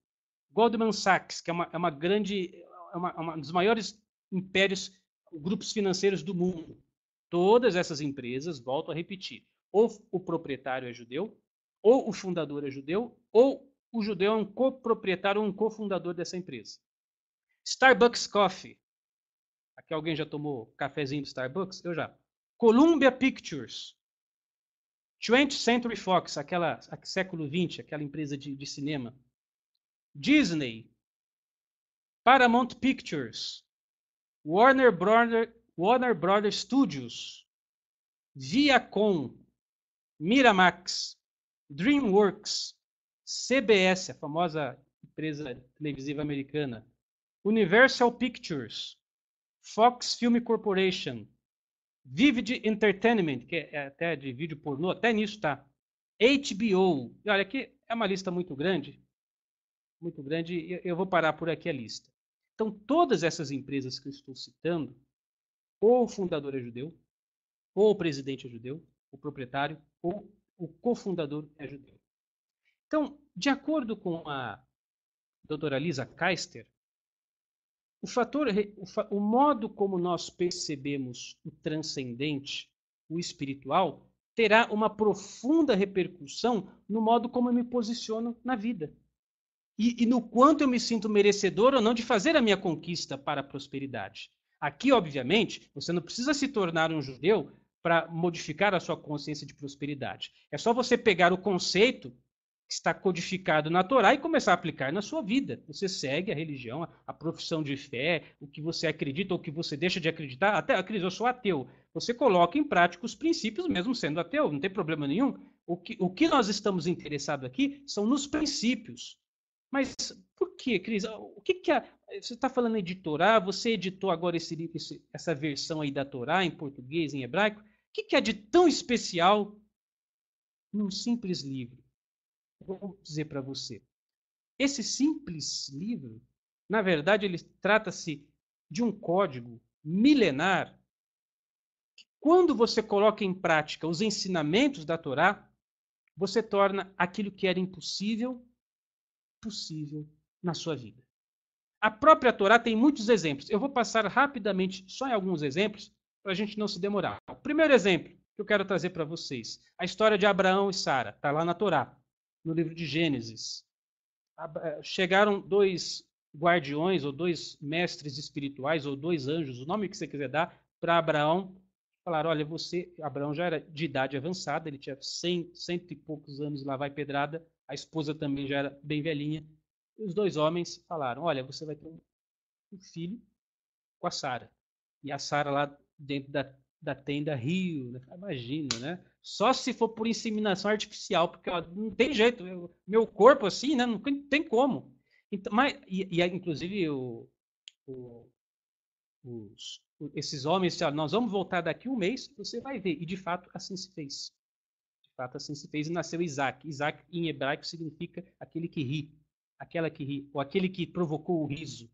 Goldman Sachs, que é uma grande, um dos maiores impérios, grupos financeiros do mundo. Todas essas empresas, volto a repetir, ou o proprietário é judeu, ou o fundador é judeu, ou o judeu é um coproprietário ou um cofundador dessa empresa. Starbucks Coffee. Aqui alguém já tomou cafezinho do Starbucks? Eu já. Columbia Pictures. 20th Century Fox, aquela século XX, aquela empresa de cinema. Disney. Paramount Pictures. Warner Brothers Studios. Viacom. Miramax. DreamWorks. CBS, a famosa empresa televisiva americana. Universal Pictures. Fox Film Corporation. Vivid Entertainment, que é até de vídeo pornô, até nisso tá. HBO. E olha, aqui é uma lista muito grande, e eu vou parar por aqui a lista. Então, todas essas empresas que eu estou citando, ou o fundador é judeu, ou o presidente é judeu, o proprietário, ou o cofundador é judeu. Então, de acordo com a doutora Lisa Keister, o modo como nós percebemos o transcendente, o espiritual, terá uma profunda repercussão no modo como eu me posiciono na vida. E no quanto eu me sinto merecedor ou não de fazer a minha conquista para a prosperidade. Aqui, obviamente, você não precisa se tornar um judeu para modificar a sua consciência de prosperidade. É só você pegar o conceito que está codificado na Torá e começar a aplicar na sua vida. Você segue a religião, a profissão de fé, o que você acredita ou o que você deixa de acreditar. Até, eu sou ateu. Você coloca em prática os princípios mesmo sendo ateu, não tem problema nenhum. O que nós estamos interessados aqui são nos princípios. Mas por quê, Cris? O que você está falando aí de Torá, você editou agora essa versão aí da Torá em português, em hebraico. O que há de tão especial num simples livro? Vou dizer para você. Esse simples livro, na verdade, ele trata-se de um código milenar que, quando você coloca em prática os ensinamentos da Torá, você torna aquilo que era impossível, possível na sua vida. A própria Torá tem muitos exemplos. Eu vou passar rapidamente só em alguns exemplos para a gente não se demorar. O primeiro exemplo que eu quero trazer para vocês, a história de Abraão e Sara, está lá na Torá, no livro de Gênesis. Chegaram dois guardiões, ou dois mestres espirituais, ou dois anjos, o nome que você quiser dar, para Abraão. Falaram, olha, Abraão já era de idade avançada, ele tinha 100 e poucos anos, lá vai pedrada, a esposa também já era bem velhinha. E os dois homens falaram, olha, você vai ter um filho com a Sara. E a Sara lá dentro da tenda riu, né? Imagina, né? Só se for por inseminação artificial, porque ó, não tem jeito, meu corpo assim, né? Não tem como. Então, inclusive esses homens disseram, nós vamos voltar daqui um mês, você vai ver. E de fato assim se fez. De fato assim se fez e nasceu Isaac. Isaac em hebraico significa aquele que ri, aquela que ri, ou aquele que provocou o riso,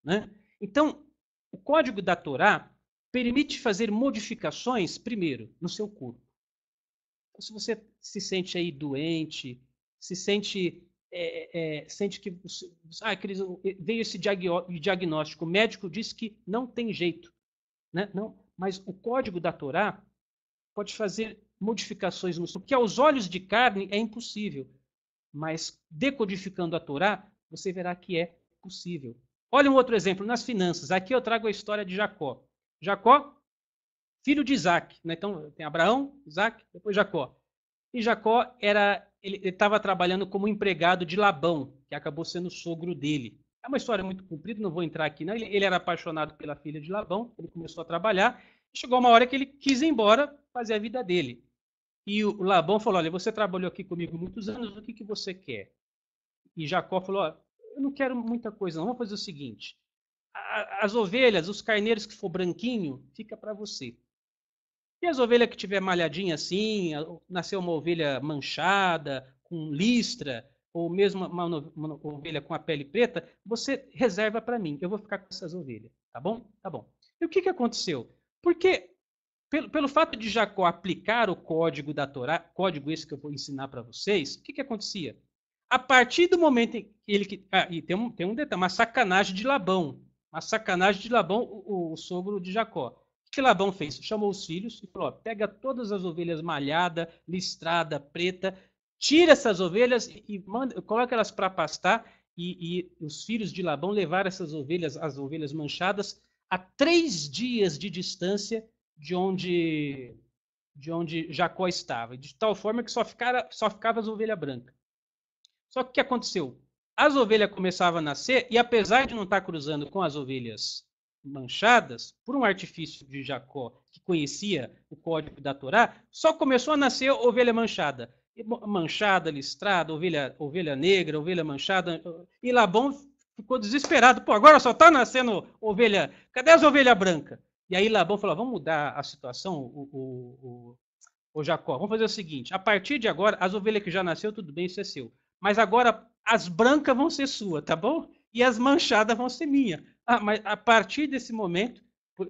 né? Então, o código da Torá permite fazer modificações, primeiro, no seu corpo. Então, se você se sente aí doente, se sente, sente que... Cris, veio esse diagnóstico, o médico disse que não tem jeito. Né? Não, mas o código da Torá pode fazer modificações no seu, que aos olhos de carne é impossível. Mas decodificando a Torá, você verá que é possível. Olha um outro exemplo, nas finanças. Aqui eu trago a história de Jacó. Jacó, filho de Isaac. Né? Então, tem Abraão, Isaac, depois Jacó. E Jacó ele estava trabalhando como empregado de Labão, que acabou sendo sogro dele. É uma história muito comprida, não vou entrar aqui. Não. Ele era apaixonado pela filha de Labão, ele começou a trabalhar. Chegou uma hora que ele quis ir embora fazer a vida dele. E o Labão falou, olha, você trabalhou aqui comigo muitos anos, o que você quer? E Jacó falou, eu não quero muita coisa, não. Vamos fazer o seguinte, as ovelhas, os carneiros que for branquinho, fica para você. E as ovelhas que tiver malhadinha assim, nasceu uma ovelha manchada, com listra, ou mesmo uma ovelha com a pele preta, você reserva para mim, eu vou ficar com essas ovelhas, tá bom? Tá bom. E o que aconteceu? Porque pelo fato de Jacó aplicar o código da Torá, código esse que eu vou ensinar para vocês, o que acontecia? A partir do momento em que ele... e tem um detalhe, uma sacanagem de Labão. Uma sacanagem de Labão, o sogro de Jacó. O que Labão fez? Chamou os filhos e falou, ó, pega todas as ovelhas malhadas, listrada, preta, tira essas ovelhas e coloca elas para pastar, e os filhos de Labão levaram essas ovelhas, as ovelhas manchadas, a 3 dias de distância de onde Jacó estava, de tal forma que só ficava as ovelhas brancas. Só que o que aconteceu? As ovelhas começavam a nascer e apesar de não estar cruzando com as ovelhas manchadas, por um artifício de Jacó, que conhecia o código da Torá, só começou a nascer ovelha manchada. Manchada, listrada, ovelha negra, ovelha manchada. E Labão ficou desesperado. Pô, agora só está nascendo ovelha. Cadê as ovelhas brancas? E aí Labão falou, vamos mudar a situação, o Jacó. Vamos fazer o seguinte, a partir de agora, as ovelhas que já nasceu, tudo bem, isso é seu. Mas agora as brancas vão ser sua, tá bom? E as manchadas vão ser minha. Mas a partir desse momento,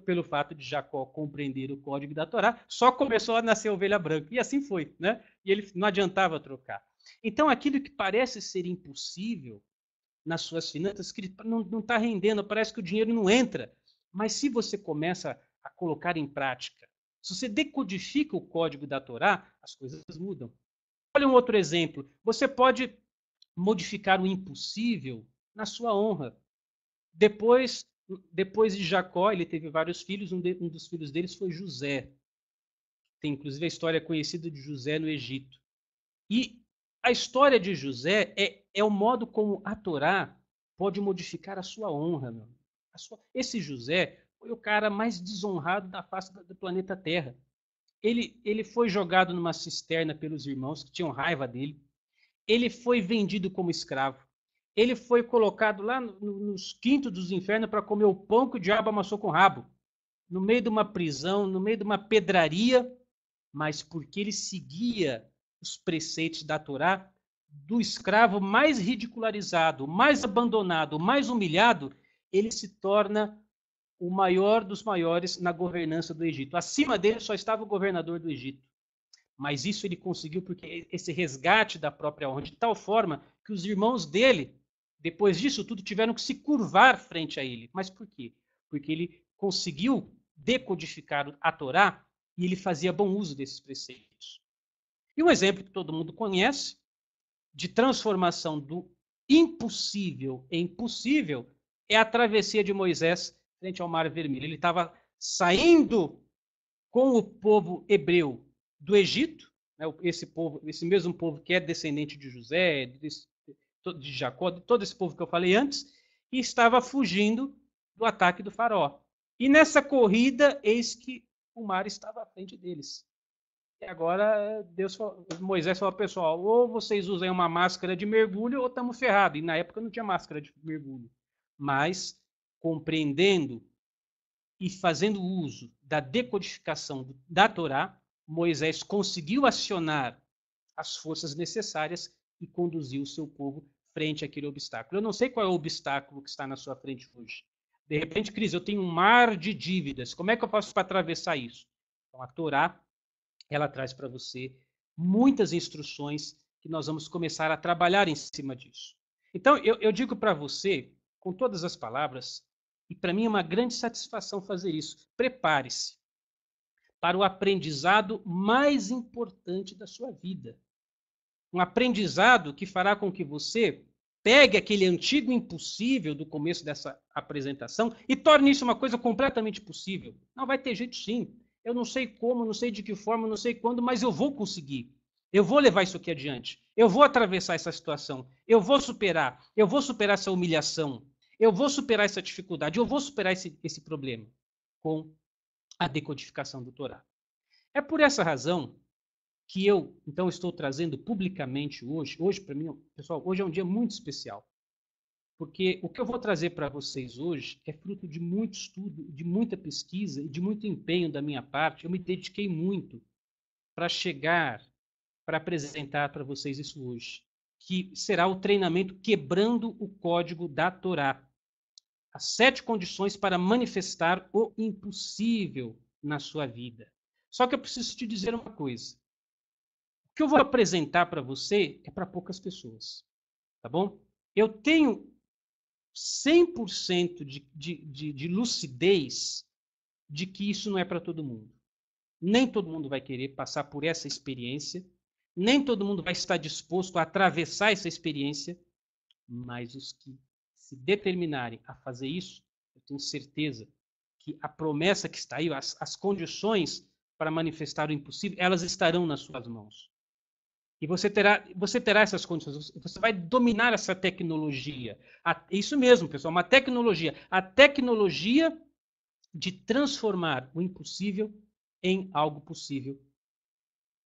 pelo fato de Jacó compreender o código da Torá, só começou a nascer ovelha branca. E assim foi, né? E ele não adiantava trocar. Então, aquilo que parece ser impossível nas suas finanças, que não está rendendo, parece que o dinheiro não entra. Mas se você começa a colocar em prática, se você decodifica o código da Torá, as coisas mudam. Olha um outro exemplo. Você pode modificar o impossível na sua honra. Depois de Jacó, ele teve vários filhos. Um dos filhos deles foi José. Tem inclusive a história conhecida de José no Egito. E a história de José é o modo como a Torá pode modificar a sua honra. Meu. Esse José foi o cara mais desonrado da face do planeta Terra. Ele foi jogado numa cisterna pelos irmãos que tinham raiva dele. Ele foi vendido como escravo. Ele foi colocado lá nos quintos dos infernos para comer o pão que o diabo amassou com o rabo. No meio de uma prisão, no meio de uma pedraria, mas porque ele seguia os preceitos da Torá, do escravo mais ridicularizado, mais abandonado, mais humilhado, ele se torna o maior dos maiores na governança do Egito. Acima dele só estava o governador do Egito. Mas isso ele conseguiu porque esse resgate da própria honra, de tal forma que os irmãos dele, depois disso tudo, tiveram que se curvar frente a ele. Mas por quê? Porque ele conseguiu decodificar a Torá e ele fazia bom uso desses preceitos. E um exemplo que todo mundo conhece, de transformação do impossível em possível, é a travessia de Moisés frente ao Mar Vermelho. Ele estava saindo com o povo hebreu do Egito, né, esse mesmo povo que é descendente de José, de Jacó, de todo esse povo que eu falei antes, e estava fugindo do ataque do faraó. E nessa corrida, eis que o mar estava à frente deles. E agora Moisés falou, pessoal, ou vocês usam uma máscara de mergulho ou estamos ferrados. E na época não tinha máscara de mergulho. Mas, compreendendo e fazendo uso da decodificação da Torá, Moisés conseguiu acionar as forças necessárias e conduziu o seu povo frente àquele obstáculo. Eu não sei qual é o obstáculo que está na sua frente hoje. De repente, Cris, eu tenho um mar de dívidas. Como é que eu faço para atravessar isso? Então, a Torá, ela traz para você muitas instruções que nós vamos começar a trabalhar em cima disso. Então, eu digo para você, com todas as palavras, e para mim é uma grande satisfação fazer isso. Prepare-se para o aprendizado mais importante da sua vida. Um aprendizado que fará com que você pegue aquele antigo impossível do começo dessa apresentação e torne isso uma coisa completamente possível. Não vai ter jeito sim. Eu não sei como, não sei de que forma, não sei quando, mas eu vou conseguir. Eu vou levar isso aqui adiante. Eu vou atravessar essa situação. Eu vou superar. Eu vou superar essa humilhação. Eu vou superar essa dificuldade. Eu vou superar esse problema com a decodificação do Torá. É por essa razão que eu, então, estou trazendo publicamente hoje. Hoje, para mim, pessoal, hoje é um dia muito especial. Porque o que eu vou trazer para vocês hoje é fruto de muito estudo, de muita pesquisa e de muito empenho da minha parte. Eu me dediquei muito para chegar, para apresentar para vocês isso hoje. que será o treinamento Quebrando o Código da Torá. As 7 condições para manifestar o impossível na sua vida. Só que eu preciso te dizer uma coisa. O que eu vou apresentar para você é para poucas pessoas, tá bom? Eu tenho 100% de lucidez de que isso não é para todo mundo. Nem todo mundo vai querer passar por essa experiência, nem todo mundo vai estar disposto a atravessar essa experiência, mas os que se determinarem a fazer isso, eu tenho certeza que a promessa que está aí, as condições para manifestar o impossível, elas estarão nas suas mãos. E você terá essas condições, você vai dominar essa tecnologia. Isso mesmo, pessoal, uma tecnologia. A tecnologia de transformar o impossível em algo possível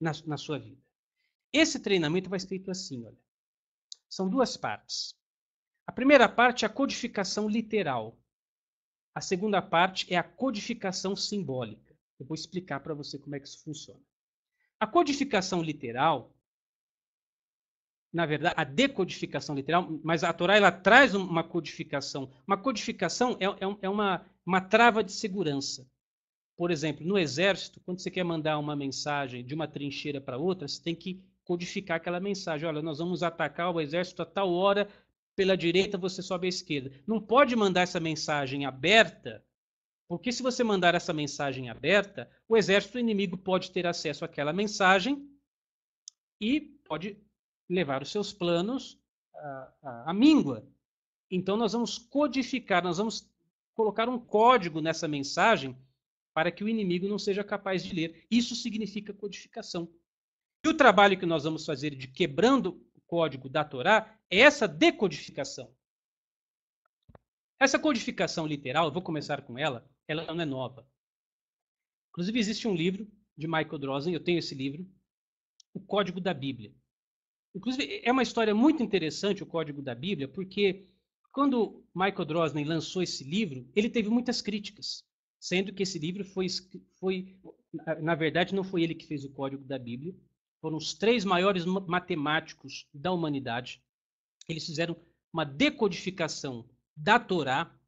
na sua vida. Esse treinamento vai ser feito assim, olha. São 2 partes. A primeira parte é a codificação literal. A segunda parte é a codificação simbólica. Eu vou explicar para você como é que isso funciona. A codificação literal, na verdade, a decodificação literal, mas a Torá ela traz uma codificação. Uma codificação é uma trava de segurança. Por exemplo, no exército, quando você quer mandar uma mensagem de uma trincheira para outra, você tem que codificar aquela mensagem. Olha, nós vamos atacar o exército a tal hora, pela direita você sobe à esquerda. Não pode mandar essa mensagem aberta, porque se você mandar essa mensagem aberta, o exército inimigo pode ter acesso àquela mensagem e pode levar os seus planos à míngua. Então nós vamos codificar, nós vamos colocar um código nessa mensagem para que o inimigo não seja capaz de ler. Isso significa codificação. E o trabalho que nós vamos fazer de quebrando o código da Torá é essa decodificação. Essa codificação literal, eu vou começar com ela não é nova. Inclusive existe um livro de Michael Drosnin, eu tenho esse livro, O Código da Bíblia. Inclusive é uma história muito interessante, o Código da Bíblia, porque quando Michael Drosnin lançou esse livro, ele teve muitas críticas, sendo que esse livro na verdade, não foi ele que fez o Código da Bíblia, foram os 3 maiores matemáticos da humanidade. Eles fizeram uma decodificação da Torá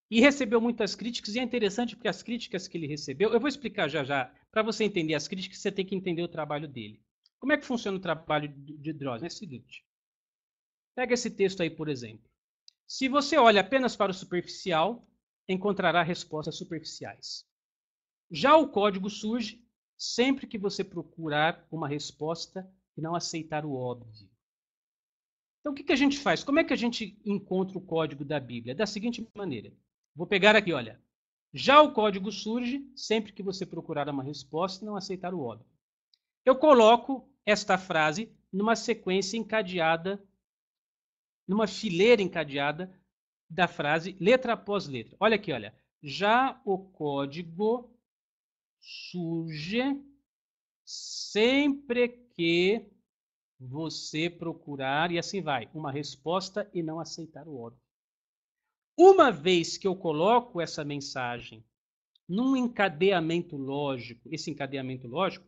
e recebeu muitas críticas, e é interessante porque as críticas que ele recebeu, eu vou explicar já já, para você entender as críticas, você tem que entender o trabalho dele. Como é que funciona o trabalho de Drosnin? É o seguinte, pega esse texto aí, por exemplo. Se você olha apenas para o superficial, encontrará respostas superficiais. Já o código surge sempre que você procurar uma resposta e não aceitar o óbvio. Então, o que a gente faz? Como é que a gente encontra o código da Bíblia? Da seguinte maneira. Vou pegar aqui, olha. Já o código surge sempre que você procurar uma resposta e não aceitar o óbvio. Eu coloco esta frase numa sequência encadeada, numa fileira encadeada da frase, letra após letra. Olha aqui, olha. Já o código surge sempre que você procurar, e assim vai, uma resposta e não aceitar o óbvio. Uma vez que eu coloco essa mensagem num encadeamento lógico, esse encadeamento lógico,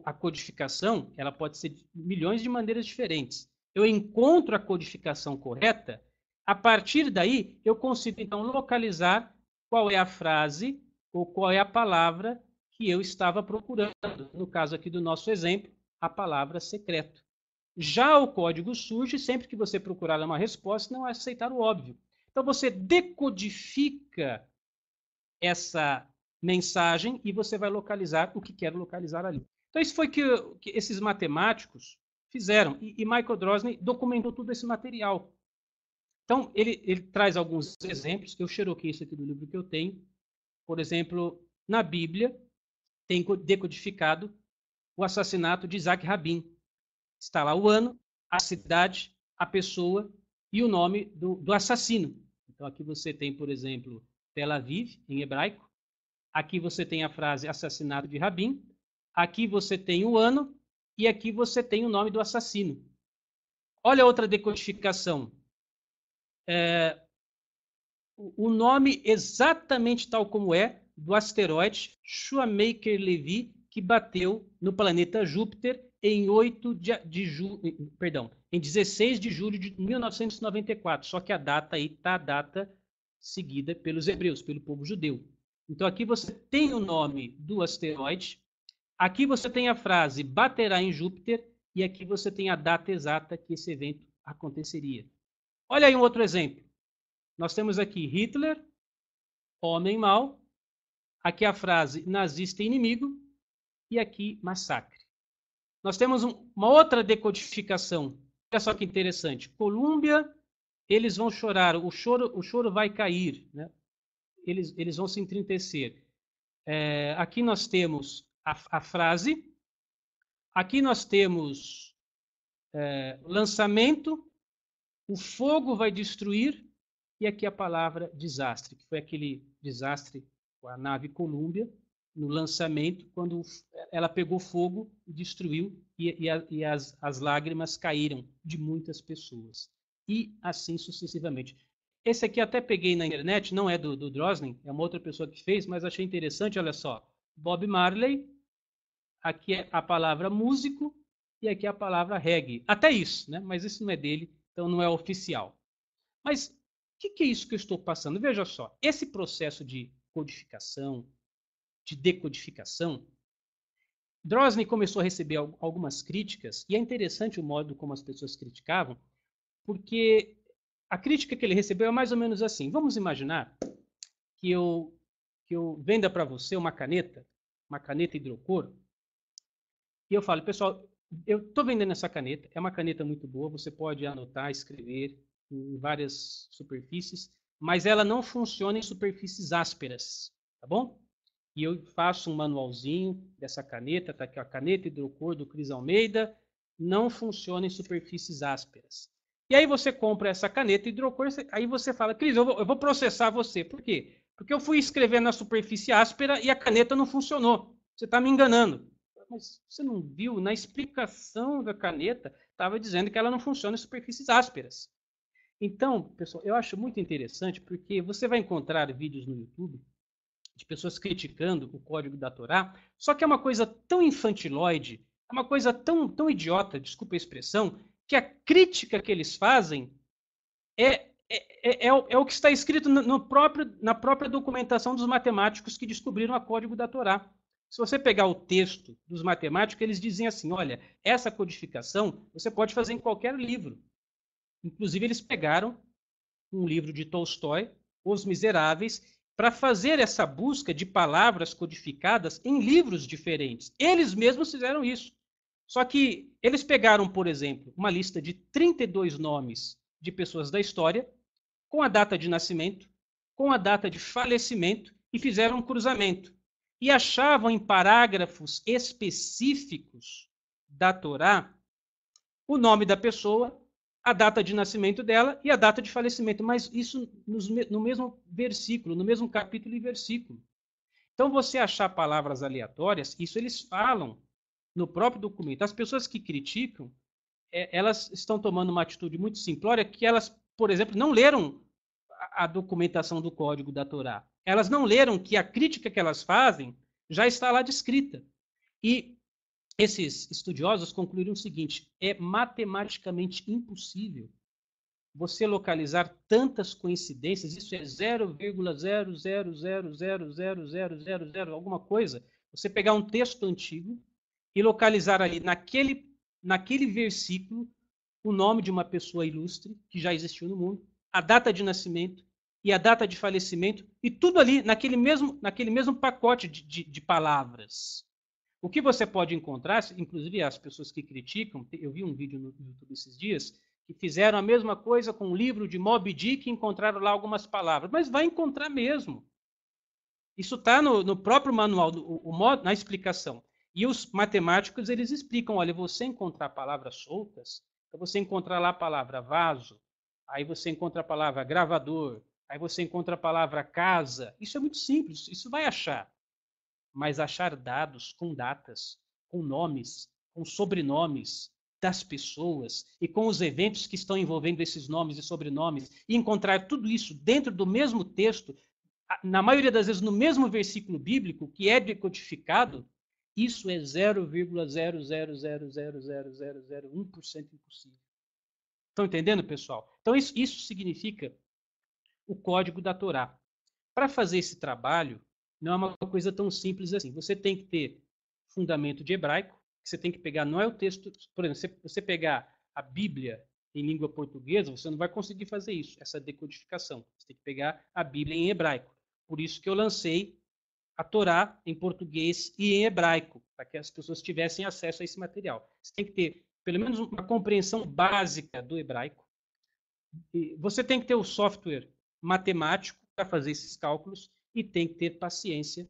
a codificação, ela pode ser de milhões de maneiras diferentes. Eu encontro a codificação correta, a partir daí eu consigo então localizar qual é a frase ou qual é a palavra que eu estava procurando. No caso aqui do nosso exemplo, a palavra secreto. Já o código surge sempre que você procurar uma resposta e não aceitar o óbvio. Então você decodifica essa mensagem e você vai localizar o que quer localizar ali. Então isso foi que esses matemáticos fizeram. E Michael Drosnin documentou todo esse material. Então ele traz alguns exemplos. Eu xeroquei isso aqui do livro que eu tenho. Por exemplo, na Bíblia tem decodificado o assassinato de Isaac Rabin. Está lá o ano, a cidade, a pessoa e o nome do assassino. Então aqui você tem, por exemplo, Tel Aviv, em hebraico. Aqui você tem a frase assassinato de Rabin. Aqui você tem o ano e aqui você tem o nome do assassino. Olha outra decodificação. O nome exatamente tal como é do asteroide Shoemaker-Levy, que bateu no planeta Júpiter em em 16 de julho de 1994. Só que a data aí está a data seguida pelos hebreus, pelo povo judeu. Então aqui você tem o nome do asteroide, aqui você tem a frase baterá em Júpiter e aqui você tem a data exata que esse evento aconteceria. Olha aí um outro exemplo. Nós temos aqui Hitler, homem mau, aqui a frase nazista inimigo e aqui massacre. Nós temos uma outra decodificação. Olha só que interessante. Colômbia, eles vão chorar, o choro vai cair, né? Eles vão se entristecer. Aqui nós temos a frase, aqui nós temos lançamento, o fogo vai destruir, e aqui a palavra desastre, que foi aquele desastre com a nave Columbia, no lançamento, quando ela pegou fogo e destruiu, e as lágrimas caíram de muitas pessoas. E assim sucessivamente. Esse aqui até peguei na internet, não é do Drosnin, é uma outra pessoa que fez, mas achei interessante, olha só. Bob Marley, aqui é a palavra músico, e aqui é a palavra reggae. Até isso, né? Mas isso não é dele, então não é oficial. Mas o que é isso que eu estou passando? Veja só, esse processo de codificação, de decodificação, Drosnin começou a receber algumas críticas, e é interessante o modo como as pessoas criticavam, porque a crítica que ele recebeu é mais ou menos assim. Vamos imaginar que eu venda para você uma caneta hidrocor, e eu falo, pessoal, eu estou vendendo essa caneta, é uma caneta muito boa, você pode anotar, escrever em várias superfícies, mas ela não funciona em superfícies ásperas, tá bom? E eu faço um manualzinho dessa caneta, tá aqui a caneta hidrocor do Cris Almeida, não funciona em superfícies ásperas. E aí você compra essa caneta hidrocor, aí você fala, Cris, eu vou processar você. Por quê? Porque eu fui escrever na superfície áspera e a caneta não funcionou. Você está me enganando. Mas você não viu? Na explicação da caneta, estava dizendo que ela não funciona em superfícies ásperas. Então, pessoal, eu acho muito interessante porque você vai encontrar vídeos no YouTube de pessoas criticando o código da Torá, só que é uma coisa tão infantiloide, é uma coisa tão idiota, desculpa a expressão, que a crítica que eles fazem é o que está escrito na própria documentação dos matemáticos que descobriram o código da Torá. Se você pegar o texto dos matemáticos, eles dizem assim, olha, essa codificação você pode fazer em qualquer livro. Inclusive, eles pegaram um livro de Tolstói, Os Miseráveis, para fazer essa busca de palavras codificadas em livros diferentes. Eles mesmos fizeram isso. Só que eles pegaram, por exemplo, uma lista de 32 nomes de pessoas da história, com a data de nascimento, com a data de falecimento, e fizeram um cruzamento. E achavam em parágrafos específicos da Torá o nome da pessoa, a data de nascimento dela e a data de falecimento, mas isso no mesmo versículo, no mesmo capítulo e versículo. Então, você achar palavras aleatórias, isso eles falam no próprio documento. As pessoas que criticam, elas estão tomando uma atitude muito simplória, que elas, por exemplo, não leram a documentação do Código da Torá. Elas não leram que a crítica que elas fazem já está lá descrita. E esses estudiosos concluíram o seguinte, é matematicamente impossível você localizar tantas coincidências, isso é 0,000000000 alguma coisa, você pegar um texto antigo e localizar ali naquele versículo o nome de uma pessoa ilustre que já existiu no mundo, a data de nascimento e a data de falecimento, e tudo ali naquele mesmo pacote de palavras. O que você pode encontrar, inclusive as pessoas que criticam, eu vi um vídeo no YouTube esses dias, que fizeram a mesma coisa com um livro de Moby Dick e encontraram lá algumas palavras, mas vai encontrar mesmo. Isso está no próprio manual, na explicação. E os matemáticos, eles explicam, olha, você encontrar palavras soltas, então você encontrar lá a palavra vaso, aí você encontra a palavra gravador, aí você encontra a palavra casa, isso é muito simples, isso vai achar. Mas achar dados com datas, com nomes, com sobrenomes das pessoas e com os eventos que estão envolvendo esses nomes e sobrenomes e encontrar tudo isso dentro do mesmo texto, na maioria das vezes no mesmo versículo bíblico que é decodificado, Isso é 0,000000001% impossível. Estão entendendo, pessoal? Então, isso significa o código da Torá. Para fazer esse trabalho, não é uma coisa tão simples assim. Você tem que ter fundamento de hebraico, você tem que pegar, não é o texto, por exemplo, se você pegar a Bíblia em língua portuguesa, você não vai conseguir fazer isso, essa decodificação. Você tem que pegar a Bíblia em hebraico. Por isso que eu lancei a Torá em português e em hebraico, para que as pessoas tivessem acesso a esse material. Você tem que ter pelo menos uma compreensão básica do hebraico. E você tem que ter o software matemático para fazer esses cálculos e tem que ter paciência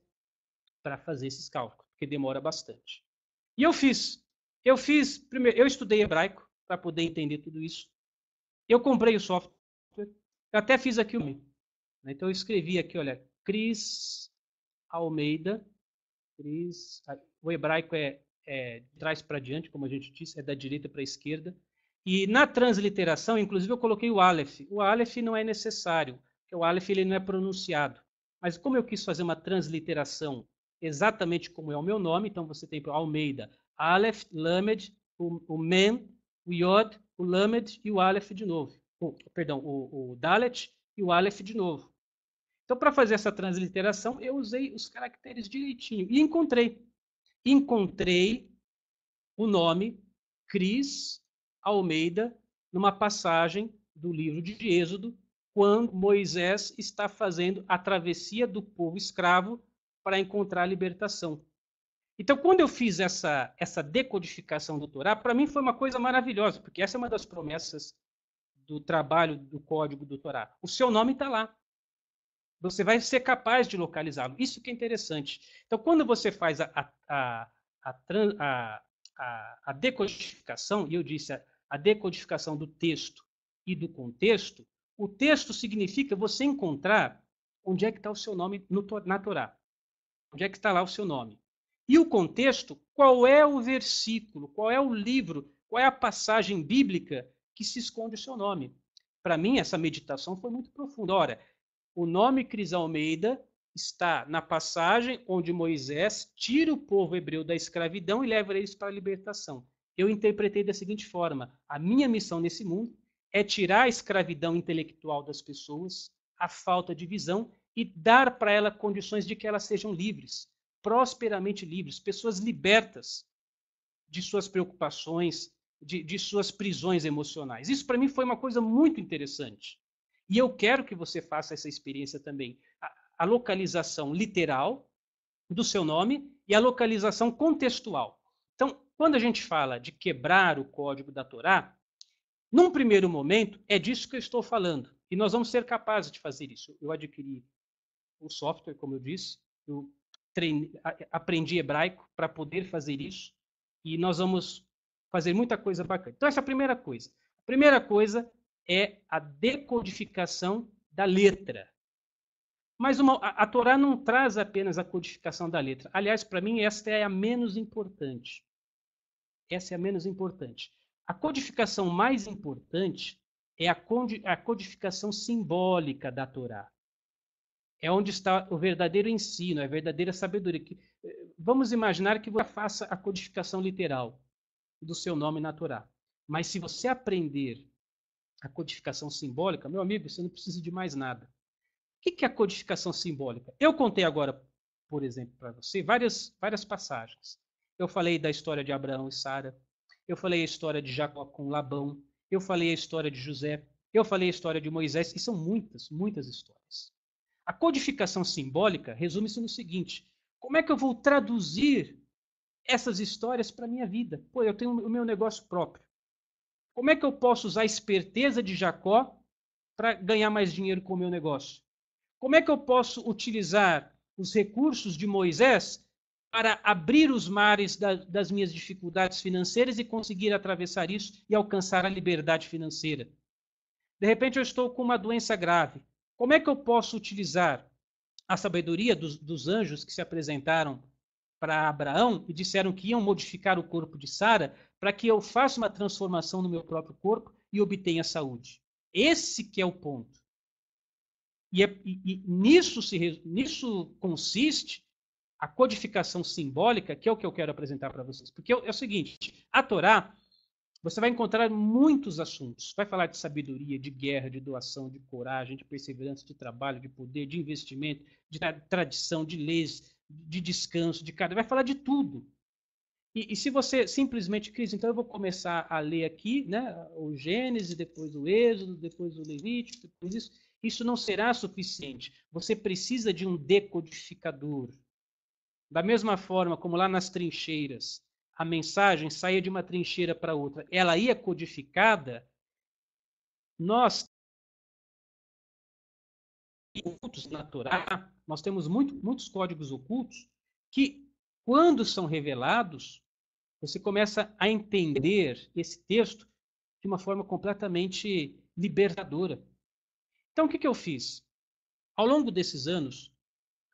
para fazer esses cálculos, porque demora bastante. E primeiro, eu estudei hebraico para poder entender tudo isso. Eu comprei o software, eu até fiz aqui o nome. Então eu escrevi aqui, olha, Cris Almeida. O hebraico é de trás para diante, como a gente disse, é da direita para a esquerda. E na transliteração, inclusive, eu coloquei o Aleph. O Aleph não é necessário, porque o Aleph ele não é pronunciado. Mas como eu quis fazer uma transliteração exatamente como é o meu nome, então você tem Almeida, Aleph, Lamed, o Men, o Yod, o Lamed e o Aleph de novo. Perdão, o Dalet e o Aleph de novo. Então, para fazer essa transliteração, eu usei os caracteres direitinho e encontrei o nome Cris Almeida numa passagem do livro de Êxodo, quando Moisés está fazendo a travessia do povo escravo para encontrar a libertação. Então, quando eu fiz essa decodificação do Torá, para mim foi uma coisa maravilhosa, porque essa é uma das promessas do trabalho do código do Torá. O seu nome está lá. Você vai ser capaz de localizá-lo. Isso que é interessante. Então, quando você faz a decodificação, e eu disse a decodificação do texto e do contexto, o texto significa você encontrar onde é que está o seu nome na Torá. Onde é que está lá o seu nome. E o contexto, qual é o versículo, qual é o livro, qual é a passagem bíblica que se esconde o seu nome. Para mim, essa meditação foi muito profunda. Ora, o nome Cris Almeida está na passagem onde Moisés tira o povo hebreu da escravidão e leva eles para a libertação. Eu interpretei da seguinte forma: a minha missão nesse mundo é tirar a escravidão intelectual das pessoas, a falta de visão, e dar para ela condições de que elas sejam livres, prosperamente livres, pessoas libertas de suas preocupações, de suas prisões emocionais. Isso para mim foi uma coisa muito interessante. E eu quero que você faça essa experiência também. A localização literal do seu nome e a localização contextual. Então, quando a gente fala de quebrar o código da Torá, num primeiro momento, é disso que eu estou falando. E nós vamos ser capazes de fazer isso. Eu adquiri um software, como eu disse, eu aprendi hebraico para poder fazer isso. E nós vamos fazer muita coisa bacana. Então, essa é a primeira coisa. A primeira coisa é a decodificação da letra. Mas a Torá não traz apenas a codificação da letra. Aliás, para mim, esta é a menos importante. Essa é a menos importante. A codificação mais importante é a codificação simbólica da Torá. É onde está o verdadeiro ensino, a verdadeira sabedoria. Vamos imaginar que você faça a codificação literal do seu nome na Torá. Mas se você aprender a codificação simbólica, meu amigo, você não precisa de mais nada. O que é a codificação simbólica? Eu contei agora, por exemplo, para você, várias passagens. Eu falei da história de Abraão e Sara, eu falei a história de Jacó com Labão, eu falei a história de José, eu falei a história de Moisés, e são muitas, muitas histórias. A codificação simbólica resume-se no seguinte: como é que eu vou traduzir essas histórias para a minha vida? Pô, eu tenho o meu negócio próprio. Como é que eu posso usar a esperteza de Jacó para ganhar mais dinheiro com o meu negócio? Como é que eu posso utilizar os recursos de Moisés para abrir os mares das minhas dificuldades financeiras e conseguir atravessar isso e alcançar a liberdade financeira? De repente eu estou com uma doença grave. Como é que eu posso utilizar a sabedoria dos anjos que se apresentaram para Abraão e disseram que iam modificar o corpo de Sara para que eu faça uma transformação no meu próprio corpo e obtenha saúde? Esse que é o ponto. E nisso consiste a codificação simbólica, que é o que eu quero apresentar para vocês. Porque é o seguinte, a Torá, você vai encontrar muitos assuntos. Vai falar de sabedoria, de guerra, de doação, de coragem, de perseverança, de trabalho, de poder, de investimento, de tradição, de leis, de descanso, de cada. Vai falar de tudo. E se você simplesmente, Cris, então eu vou começar a ler aqui, né, o Gênesis, depois o Êxodo, depois o Levítico, depois isso não será suficiente. Você precisa de um decodificador. Da mesma forma como lá nas trincheiras, a mensagem saía de uma trincheira para outra, ela ia codificada, nós, ocultos na Torá, nós temos muitos códigos ocultos que, quando são revelados, você começa a entender esse texto de uma forma completamente libertadora. Então, o que eu fiz? Ao longo desses anos,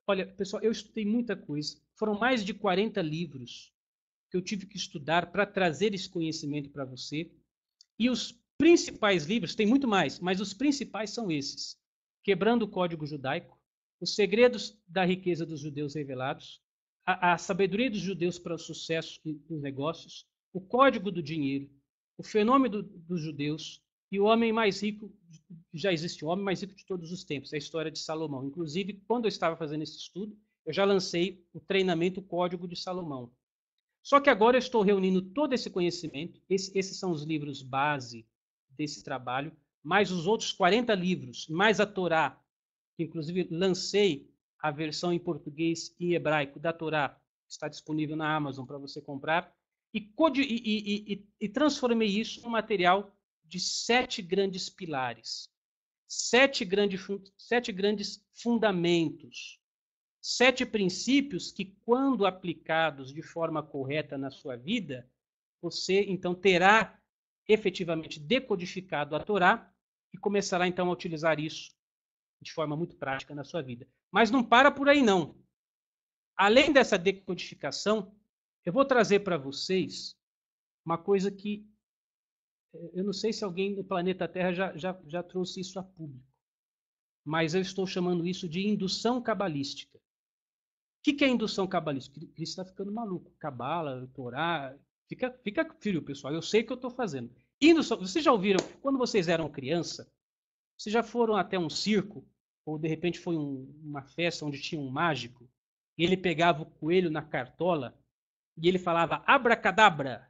olha, pessoal, eu estudei muita coisa. Foram mais de 40 livros que eu tive que estudar para trazer esse conhecimento para você. E os principais livros, tem muito mais, mas os principais são esses. Quebrando o Código Judaico, Os Segredos da Riqueza dos Judeus Revelados, a Sabedoria dos Judeus para o Sucesso nos Negócios, O Código do Dinheiro, O Fenômeno dos Judeus e O Homem Mais Rico, já existe o Homem Mais Rico de Todos os Tempos, é a história de Salomão. Inclusive, quando eu estava fazendo esse estudo, eu já lancei o treinamento Código de Salomão. Só que agora eu estou reunindo todo esse conhecimento, esses são os livros base desse trabalho, mais os outros 40 livros, mais a Torá, que inclusive lancei a versão em português e hebraico da Torá, está disponível na Amazon para você comprar, e transformei isso em um material de 7 grandes pilares, 7 grandes fundamentos, 7 princípios que, quando aplicados de forma correta na sua vida, você então terá efetivamente decodificado a Torá e começará então a utilizar isso de forma muito prática na sua vida. Mas não para por aí não. Além dessa decodificação, eu vou trazer para vocês uma coisa que eu não sei se alguém no planeta Terra já trouxe isso a público, mas eu estou chamando isso de indução cabalística. O que é indução cabalística? Cristo está ficando maluco. Cabala, Torá. Fica frio, pessoal. Eu sei o que eu estou fazendo. Indução, vocês já ouviram, quando vocês eram criança, vocês já foram até um circo, ou de repente foi uma festa onde tinha um mágico, e ele pegava o coelho na cartola, e ele falava abracadabra.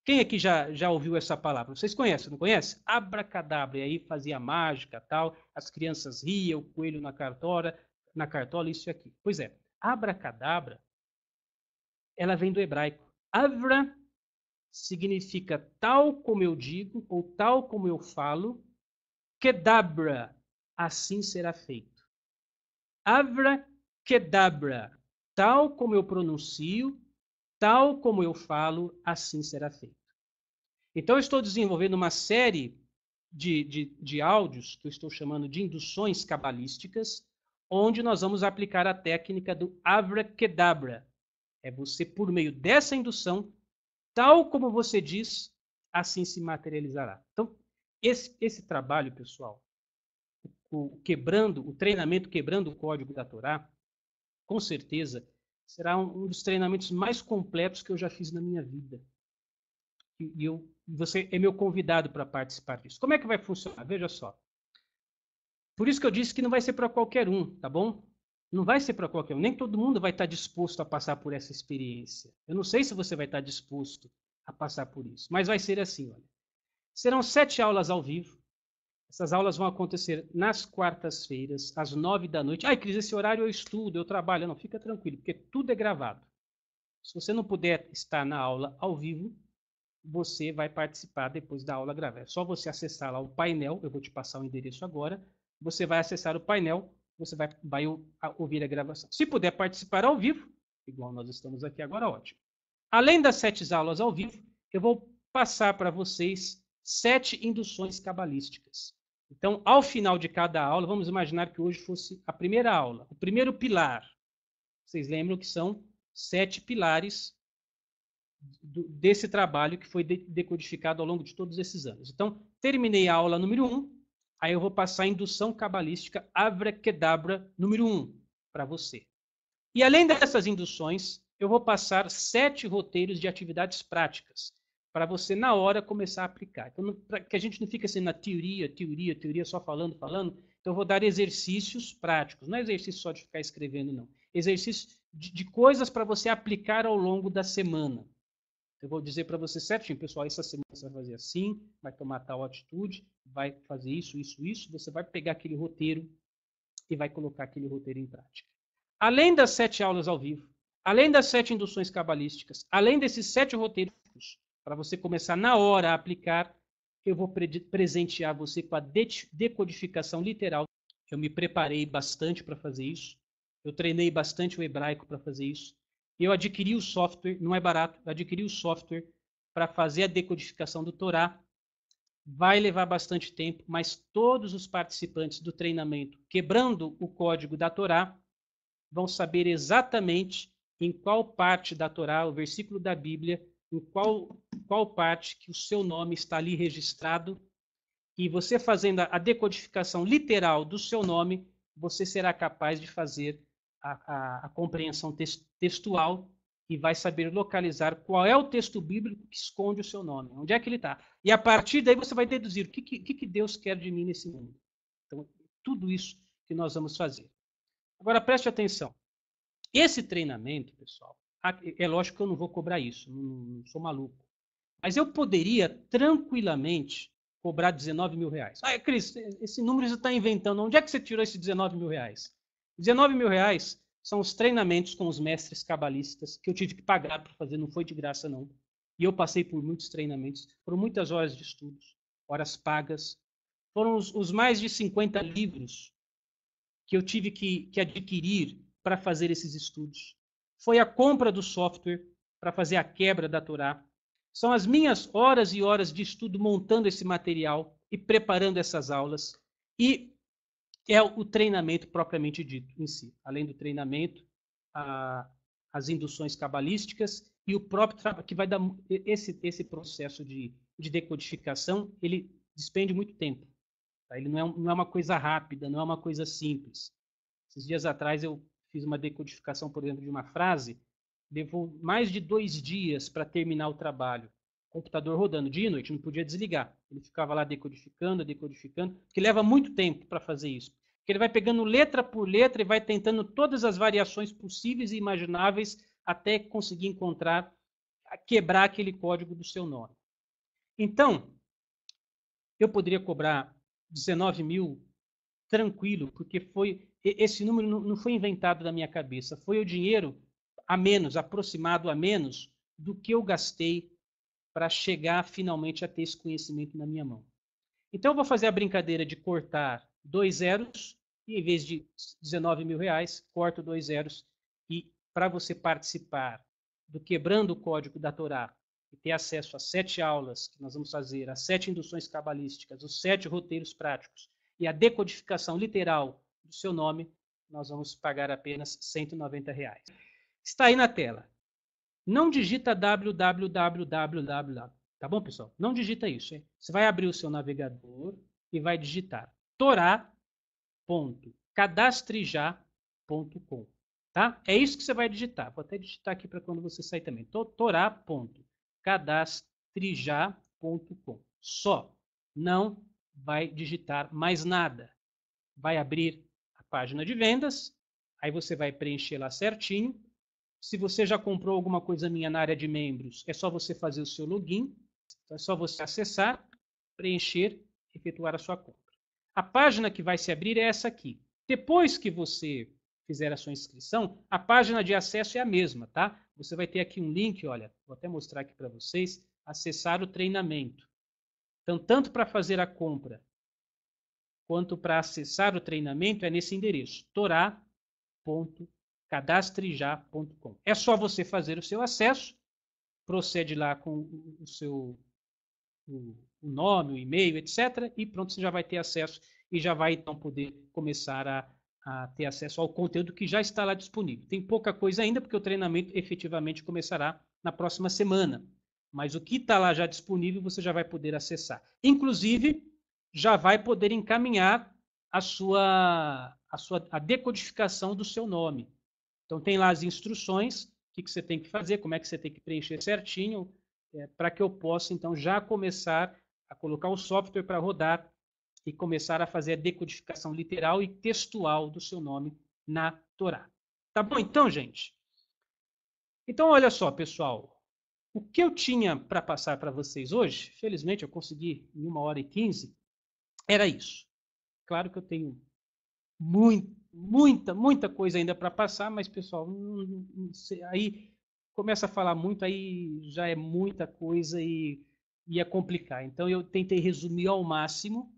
Quem aqui já ouviu essa palavra? Vocês conhecem, não conhecem? Abracadabra. E aí fazia mágica, tal, as crianças riam, o coelho na cartola, isso e aquilo. Pois é. Abracadabra, ela vem do hebraico. Avra significa tal como eu digo, ou tal como eu falo. Kedabra, assim será feito. Avra kedabra, tal como eu pronuncio, tal como eu falo, assim será feito. Então, eu estou desenvolvendo uma série de áudios, que eu estou chamando de induções cabalísticas, onde nós vamos aplicar a técnica do abracadabra. É você, por meio dessa indução, tal como você diz, assim se materializará. Então, esse trabalho, pessoal, o treinamento Quebrando o Código da Torá, com certeza, será um dos treinamentos mais completos que eu já fiz na minha vida. E você é meu convidado para participar disso. Como é que vai funcionar? Veja só. Por isso que eu disse que não vai ser para qualquer um, tá bom? Não vai ser para qualquer um. Nem todo mundo vai estar disposto a passar por essa experiência. Eu não sei se você vai estar disposto a passar por isso, mas vai ser assim, olha. Serão 7 aulas ao vivo. Essas aulas vão acontecer nas quartas-feiras, às 9 da noite. Ai, Cris, esse horário eu estudo, eu trabalho. Não, fica tranquilo, porque tudo é gravado. Se você não puder estar na aula ao vivo, você vai participar depois da aula gravada. É só você acessar lá o painel, eu vou te passar o endereço agora. Você vai acessar o painel, você vai ouvir a gravação. Se puder participar ao vivo, igual nós estamos aqui agora, ótimo. Além das 7 aulas ao vivo, eu vou passar para vocês 7 induções cabalísticas. Então, ao final de cada aula, vamos imaginar que hoje fosse a primeira aula, o primeiro pilar. Vocês lembram que são 7 pilares desse trabalho que foi decodificado ao longo de todos esses anos. Então, terminei a aula número 1, aí eu vou passar a indução cabalística Abracadabra número 1 para você. E além dessas induções, eu vou passar 7 roteiros de atividades práticas para você, na hora, começar a aplicar. Então, para que a gente não fique assim na teoria, só falando. Então, eu vou dar exercícios práticos. Não é exercício só de ficar escrevendo, não. Exercícios de coisas para você aplicar ao longo da semana. Eu vou dizer para você certinho, pessoal, essa semana você vai fazer assim, vai tomar tal atitude, vai fazer isso. Você vai pegar aquele roteiro e vai colocar aquele roteiro em prática. Além das 7 aulas ao vivo, além das 7 induções cabalísticas, além desses 7 roteiros, para você começar na hora a aplicar, eu vou presentear você com a decodificação literal. Eu me preparei bastante para fazer isso. Eu treinei bastante o hebraico para fazer isso. Eu adquiri o software, não é barato, eu adquiri o software para fazer a decodificação do Torá. Vai levar bastante tempo, mas todos os participantes do treinamento, quebrando o código da Torá, vão saber exatamente em qual parte da Torá, o versículo da Bíblia, em qual parte que o seu nome está ali registrado. E você fazendo a decodificação literal do seu nome, você será capaz de fazer a compreensão textual e vai saber localizar qual é o texto bíblico que esconde o seu nome, onde é que ele está. E a partir daí você vai deduzir o que Deus quer de mim nesse mundo. Então, tudo isso que nós vamos fazer. Agora, preste atenção. Esse treinamento, pessoal, é lógico que eu não vou cobrar isso, não sou maluco. Mas eu poderia tranquilamente cobrar 19 mil reais. Ah, Cris, esse número você está inventando. Onde é que você tirou esses 19 mil reais? 19 mil reais são os treinamentos com os mestres cabalistas que eu tive que pagar para fazer, não foi de graça, não. E eu passei por muitos treinamentos, foram muitas horas de estudos, horas pagas. Foram os mais de 50 livros que eu tive que adquirir para fazer esses estudos. Foi a compra do software para fazer a quebra da Torá. São as minhas horas e horas de estudo montando esse material e preparando essas aulas. E é o treinamento propriamente dito em si. Além do treinamento, as induções cabalísticas e o próprio trabalho que vai dar esse processo de decodificação, ele despende muito tempo. Tá? Ele não é uma coisa rápida, não é uma coisa simples. Esses dias atrás eu fiz uma decodificação, por exemplo, de uma frase, levou mais de 2 dias para terminar o trabalho. O computador rodando dia e noite, não podia desligar. Ele ficava lá decodificando, que leva muito tempo para fazer isso. Porque ele vai pegando letra por letra e vai tentando todas as variações possíveis e imagináveis até conseguir encontrar, quebrar aquele código do seu nome. Então, eu poderia cobrar 19 mil tranquilo, porque esse número não foi inventado da minha cabeça, foi o dinheiro a menos, aproximado a menos do que eu gastei para chegar finalmente a ter esse conhecimento na minha mão. Então eu vou fazer a brincadeira de cortar 2 zeros e em vez de 19 mil reais, corto 2 zeros e para você participar do Quebrando o Código da Torá e ter acesso a 7 aulas que nós vamos fazer, as 7 induções cabalísticas, os 7 roteiros práticos e a decodificação literal do seu nome, nós vamos pagar apenas R$190. Está aí na tela. Não digita www, tá bom, pessoal? Não digita isso. Hein? Você vai abrir o seu navegador e vai digitar torá.cadastrejá.com, tá? É isso que você vai digitar. Vou até digitar aqui para quando você sair também. torá.cadastrejá.com. Só. Não vai digitar mais nada. Vai abrir a página de vendas, aí você vai preencher lá certinho. Se você já comprou alguma coisa minha na área de membros, é só você fazer o seu login, então é só você acessar, preencher, efetuar a sua compra. A página que vai se abrir é essa aqui. Depois que você fizer a sua inscrição, a página de acesso é a mesma, tá? Você vai ter aqui um link, olha, vou até mostrar aqui para vocês, acessar o treinamento. Então, tanto para fazer a compra quanto para acessar o treinamento é nesse endereço, torá.cadastrejá.com. É só você fazer o seu acesso, procede lá com o seu o nome, o e-mail, etc. E pronto, você já vai ter acesso e já vai então poder começar a ter acesso ao conteúdo que já está lá disponível. Tem pouca coisa ainda, porque o treinamento efetivamente começará na próxima semana. Mas o que está lá já disponível, você já vai poder acessar. Inclusive, já vai poder encaminhar a decodificação do seu nome. Então tem lá as instruções, o que você tem que fazer, como é que você tem que preencher certinho, para que eu possa então já começar a colocar o software para rodar e começar a fazer a decodificação literal e textual do seu nome na Torá. Tá bom então, gente? Então olha só, pessoal, o que eu tinha para passar para vocês hoje, felizmente eu consegui em 1h15, era isso. Claro que eu tenho muita coisa ainda para passar, mas, pessoal, aí começa a falar muito, aí já é muita coisa e ia complicar. Então, eu tentei resumir ao máximo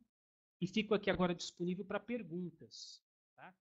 e fico aqui agora disponível para perguntas. Tá?